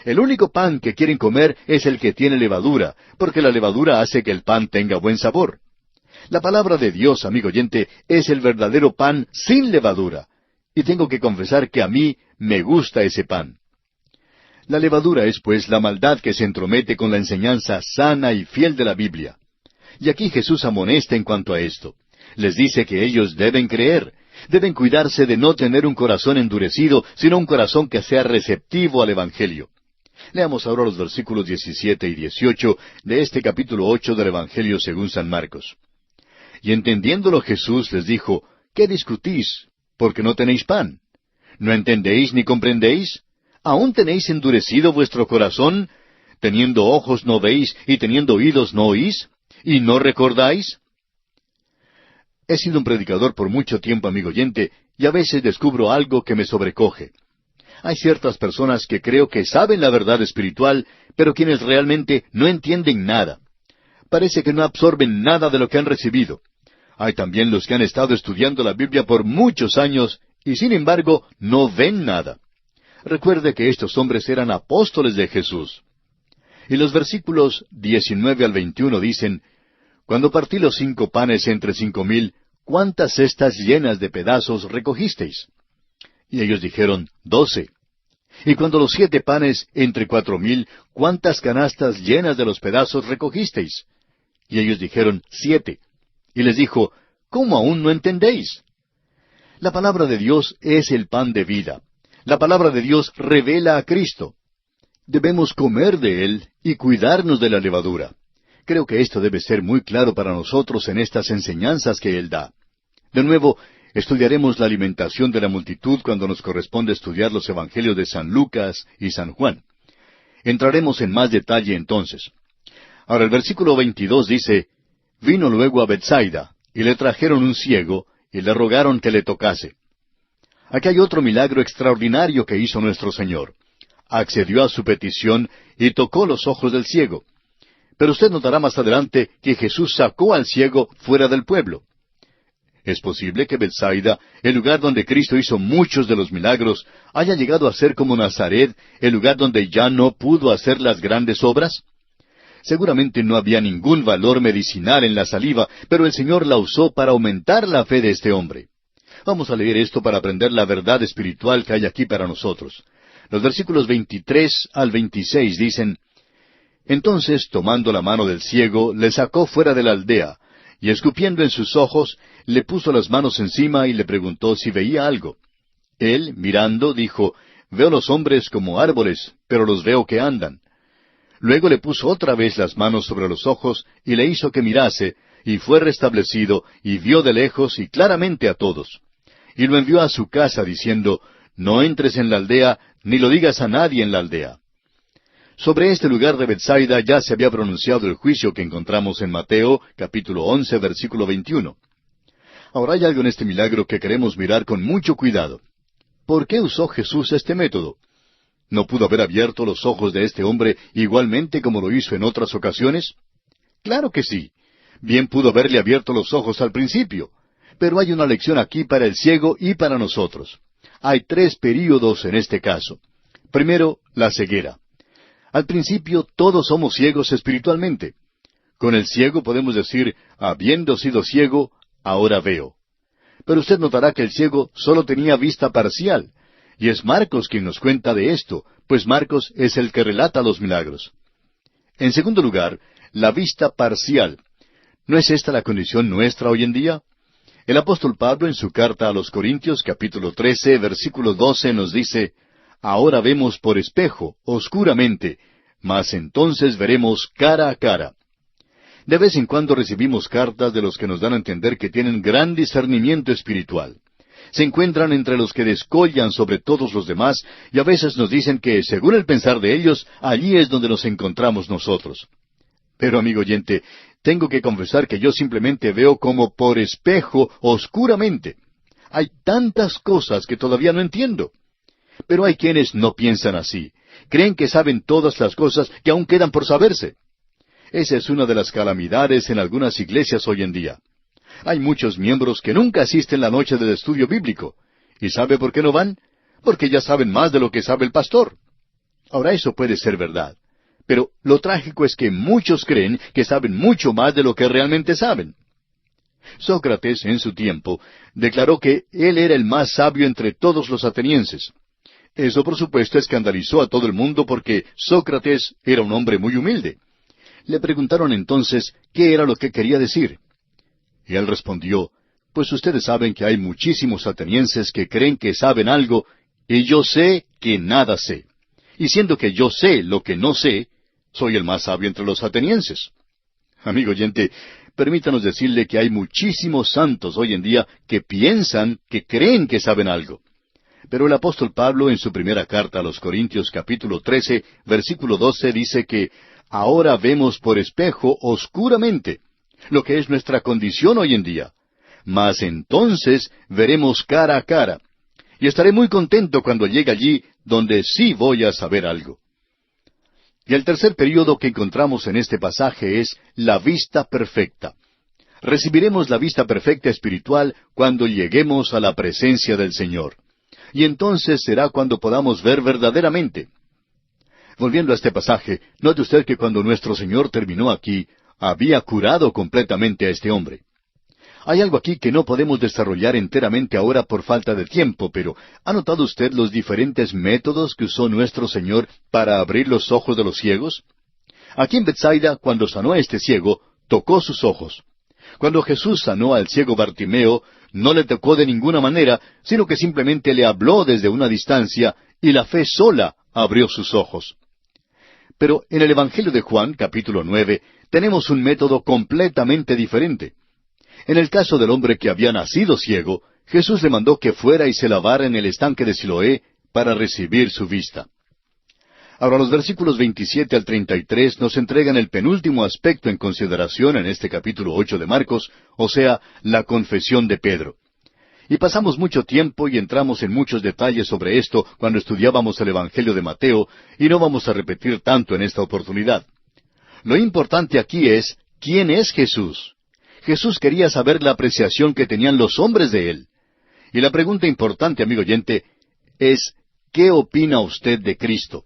El único pan que quieren comer es el que tiene levadura, porque la levadura hace que el pan tenga buen sabor. La palabra de Dios, amigo oyente, es el verdadero pan sin levadura. Y tengo que confesar que a mí me gusta ese pan. La levadura es, pues, la maldad que se entromete con la enseñanza sana y fiel de la Biblia. Y aquí Jesús amonesta en cuanto a esto. Les dice que ellos deben creer, deben cuidarse de no tener un corazón endurecido, sino un corazón que sea receptivo al Evangelio. Leamos ahora los versículos 17 y 18 de este capítulo 8 del Evangelio según San Marcos. Y entendiéndolo Jesús les dijo, ¿qué discutís? Porque no tenéis pan. ¿No entendéis ni comprendéis? ¿Aún tenéis endurecido vuestro corazón? ¿Teniendo ojos no veis y teniendo oídos no oís? ¿Y no recordáis? He sido un predicador por mucho tiempo, amigo oyente, y a veces descubro algo que me sobrecoge. Hay ciertas personas que creo que saben la verdad espiritual, pero quienes realmente no entienden nada. Parece que no absorben nada de lo que han recibido. Hay también los que han estado estudiando la Biblia por muchos años y sin embargo no ven nada. Recuerde que estos hombres eran apóstoles de Jesús. Y los versículos 19 al 21 dicen, Cuando partí los 5 panes entre 5,000, ¿cuántas cestas llenas de pedazos recogisteis? Y ellos dijeron, 12. Y cuando los 7 panes entre 4,000, ¿cuántas canastas llenas de los pedazos recogisteis? Y ellos dijeron, 7. Y les dijo, ¿cómo aún no entendéis? La palabra de Dios es el pan de vida. La palabra de Dios revela a Cristo. Debemos comer de Él y cuidarnos de la levadura. Creo que esto debe ser muy claro para nosotros en estas enseñanzas que Él da. De nuevo, estudiaremos la alimentación de la multitud cuando nos corresponde estudiar los evangelios de San Lucas y San Juan. Entraremos en más detalle entonces. Ahora el versículo 22 dice, Vino luego a Betsaida, y le trajeron un ciego, y le rogaron que le tocase. Aquí hay otro milagro extraordinario que hizo nuestro Señor. Accedió a su petición y tocó los ojos del ciego. Pero usted notará más adelante que Jesús sacó al ciego fuera del pueblo. Es posible que Betsaida, el lugar donde Cristo hizo muchos de los milagros, haya llegado a ser como Nazaret, el lugar donde ya no pudo hacer las grandes obras. Seguramente no había ningún valor medicinal en la saliva, pero el Señor la usó para aumentar la fe de este hombre. Vamos a leer esto para aprender la verdad espiritual que hay aquí para nosotros. Los versículos 23 al 26 dicen, Entonces, tomando la mano del ciego, le sacó fuera de la aldea, y escupiendo en sus ojos, le puso las manos encima y le preguntó si veía algo. Él, mirando, dijo, Veo los hombres como árboles, pero los veo que andan. Luego le puso otra vez las manos sobre los ojos, y le hizo que mirase, y fue restablecido, y vio de lejos y claramente a todos. Y lo envió a su casa, diciendo, No entres en la aldea, ni lo digas a nadie en la aldea. Sobre este lugar de Betsaida ya se había pronunciado el juicio que encontramos en Mateo, capítulo 11, versículo 21. Ahora hay algo en este milagro que queremos mirar con mucho cuidado. ¿Por qué usó Jesús este método? ¿No pudo haber abierto los ojos de este hombre igualmente como lo hizo en otras ocasiones? Claro que sí. Bien pudo haberle abierto los ojos al principio. Pero hay una lección aquí para el ciego y para nosotros. Hay 3 períodos en este caso. Primero, la ceguera. Al principio todos somos ciegos espiritualmente. Con el ciego podemos decir, habiendo sido ciego, ahora veo. Pero usted notará que el ciego solo tenía vista parcial. Y es Marcos quien nos cuenta de esto, pues Marcos es el que relata los milagros. En segundo lugar, la vista parcial. ¿No es esta la condición nuestra hoy en día? El apóstol Pablo en su carta a los Corintios, capítulo 13, versículo 12, nos dice, Ahora vemos por espejo, oscuramente, mas entonces veremos cara a cara. De vez en cuando recibimos cartas de los que nos dan a entender que tienen gran discernimiento espiritual. Se encuentran entre los que descollan sobre todos los demás y a veces nos dicen que, según el pensar de ellos, allí es donde nos encontramos nosotros. Pero, amigo oyente, tengo que confesar que yo simplemente veo como por espejo, oscuramente. Hay tantas cosas que todavía no entiendo. Pero hay quienes no piensan así. Creen que saben todas las cosas que aún quedan por saberse. Esa es una de las calamidades en algunas iglesias hoy en día. Hay muchos miembros que nunca asisten la noche del estudio bíblico. ¿Y sabe por qué no van? Porque ya saben más de lo que sabe el pastor. Ahora eso puede ser verdad. Pero lo trágico es que muchos creen que saben mucho más de lo que realmente saben. Sócrates, en su tiempo, declaró que él era el más sabio entre todos los atenienses. Eso, por supuesto, escandalizó a todo el mundo porque Sócrates era un hombre muy humilde. Le preguntaron entonces qué era lo que quería decir. Y él respondió, pues ustedes saben que hay muchísimos atenienses que creen que saben algo, y yo sé que nada sé. Y siendo que yo sé lo que no sé, soy el más sabio entre los atenienses. Amigo oyente, permítanos decirle que hay muchísimos santos hoy en día que piensan, que creen que saben algo. Pero el apóstol Pablo en su primera carta a los Corintios capítulo 13, versículo 12 dice que ahora vemos por espejo oscuramente, lo que es nuestra condición hoy en día. Mas entonces veremos cara a cara. Y estaré muy contento cuando llegue allí donde sí voy a saber algo. Y el tercer período que encontramos en este pasaje es la vista perfecta. Recibiremos la vista perfecta espiritual cuando lleguemos a la presencia del Señor. Y entonces será cuando podamos ver verdaderamente. Volviendo a este pasaje, note usted que cuando nuestro Señor terminó aquí, había curado completamente a este hombre. Hay algo aquí que no podemos desarrollar enteramente ahora por falta de tiempo, pero ¿ha notado usted los diferentes métodos que usó nuestro Señor para abrir los ojos de los ciegos? Aquí en Betsaida, cuando sanó a este ciego, tocó sus ojos. Cuando Jesús sanó al ciego Bartimeo, no le tocó de ninguna manera, sino que simplemente le habló desde una distancia, y la fe sola abrió sus ojos. Pero en el Evangelio de Juan, capítulo 9, tenemos un método completamente diferente. En el caso del hombre que había nacido ciego, Jesús le mandó que fuera y se lavara en el estanque de Siloé para recibir su vista. Ahora los versículos 27 al 33 nos entregan el penúltimo aspecto en consideración en este capítulo 8 de Marcos, o sea, la confesión de Pedro. Y pasamos mucho tiempo y entramos en muchos detalles sobre esto cuando estudiábamos el Evangelio de Mateo, y no vamos a repetir tanto en esta oportunidad. Lo importante aquí es, ¿quién es Jesús? Jesús quería saber la apreciación que tenían los hombres de Él. Y la pregunta importante, amigo oyente, es, ¿qué opina usted de Cristo?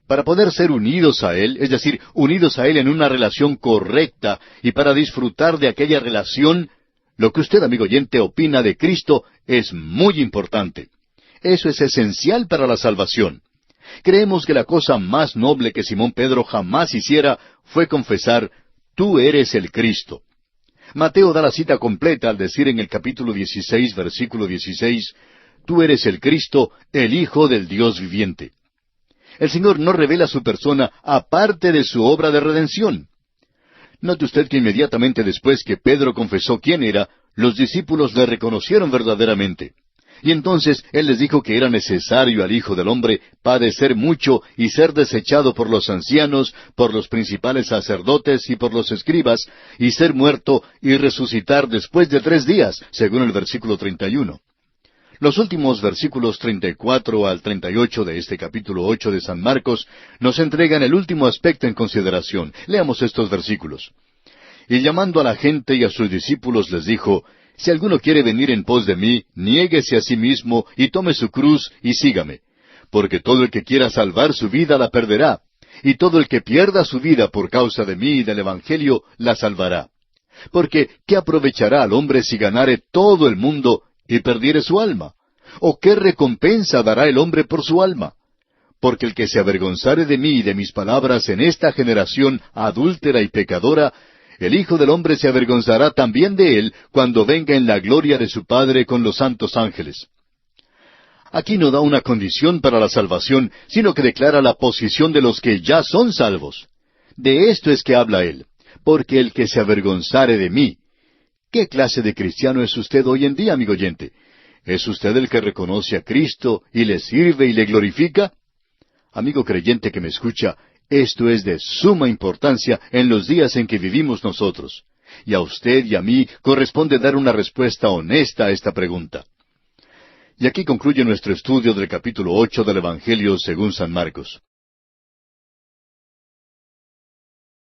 Para poder ser unidos a Él, es decir, unidos a Él en una relación correcta, y para disfrutar de aquella relación, lo que usted, amigo oyente, opina de Cristo es muy importante. Eso es esencial para la salvación. Creemos que la cosa más noble que Simón Pedro jamás hiciera fue confesar, «Tú eres el Cristo». Mateo da la cita completa al decir en el capítulo 16, versículo 16, «Tú eres el Cristo, el Hijo del Dios viviente». El Señor no revela su persona aparte de su obra de redención. Note usted que inmediatamente después que Pedro confesó quién era, los discípulos le reconocieron verdaderamente. Y entonces Él les dijo que era necesario al Hijo del Hombre padecer mucho y ser desechado por los ancianos, por los principales sacerdotes y por los escribas, y ser muerto y resucitar después de 3 días, según el versículo 31. Los últimos versículos 34 al 38 de este capítulo 8 de San Marcos nos entregan el último aspecto en consideración. Leamos estos versículos. Y llamando a la gente y a sus discípulos les dijo, «Si alguno quiere venir en pos de mí, niéguese a sí mismo y tome su cruz y sígame. Porque todo el que quiera salvar su vida la perderá, y todo el que pierda su vida por causa de mí y del Evangelio la salvará. Porque ¿qué aprovechará al hombre si ganare todo el mundo y perdiere su alma? ¿O qué recompensa dará el hombre por su alma? Porque el que se avergonzare de mí y de mis palabras en esta generación adúltera y pecadora, el Hijo del Hombre se avergonzará también de él cuando venga en la gloria de su Padre con los santos ángeles». Aquí no da una condición para la salvación, sino que declara la posición de los que ya son salvos. De esto es que habla él, porque el que se avergonzare de mí. ¿Qué clase de cristiano es usted hoy en día, amigo oyente? ¿Es usted el que reconoce a Cristo y le sirve y le glorifica? Amigo creyente que me escucha, esto es de suma importancia en los días en que vivimos nosotros. Y a usted y a mí corresponde dar una respuesta honesta a esta pregunta. Y aquí concluye nuestro estudio del capítulo 8 del Evangelio según San Marcos.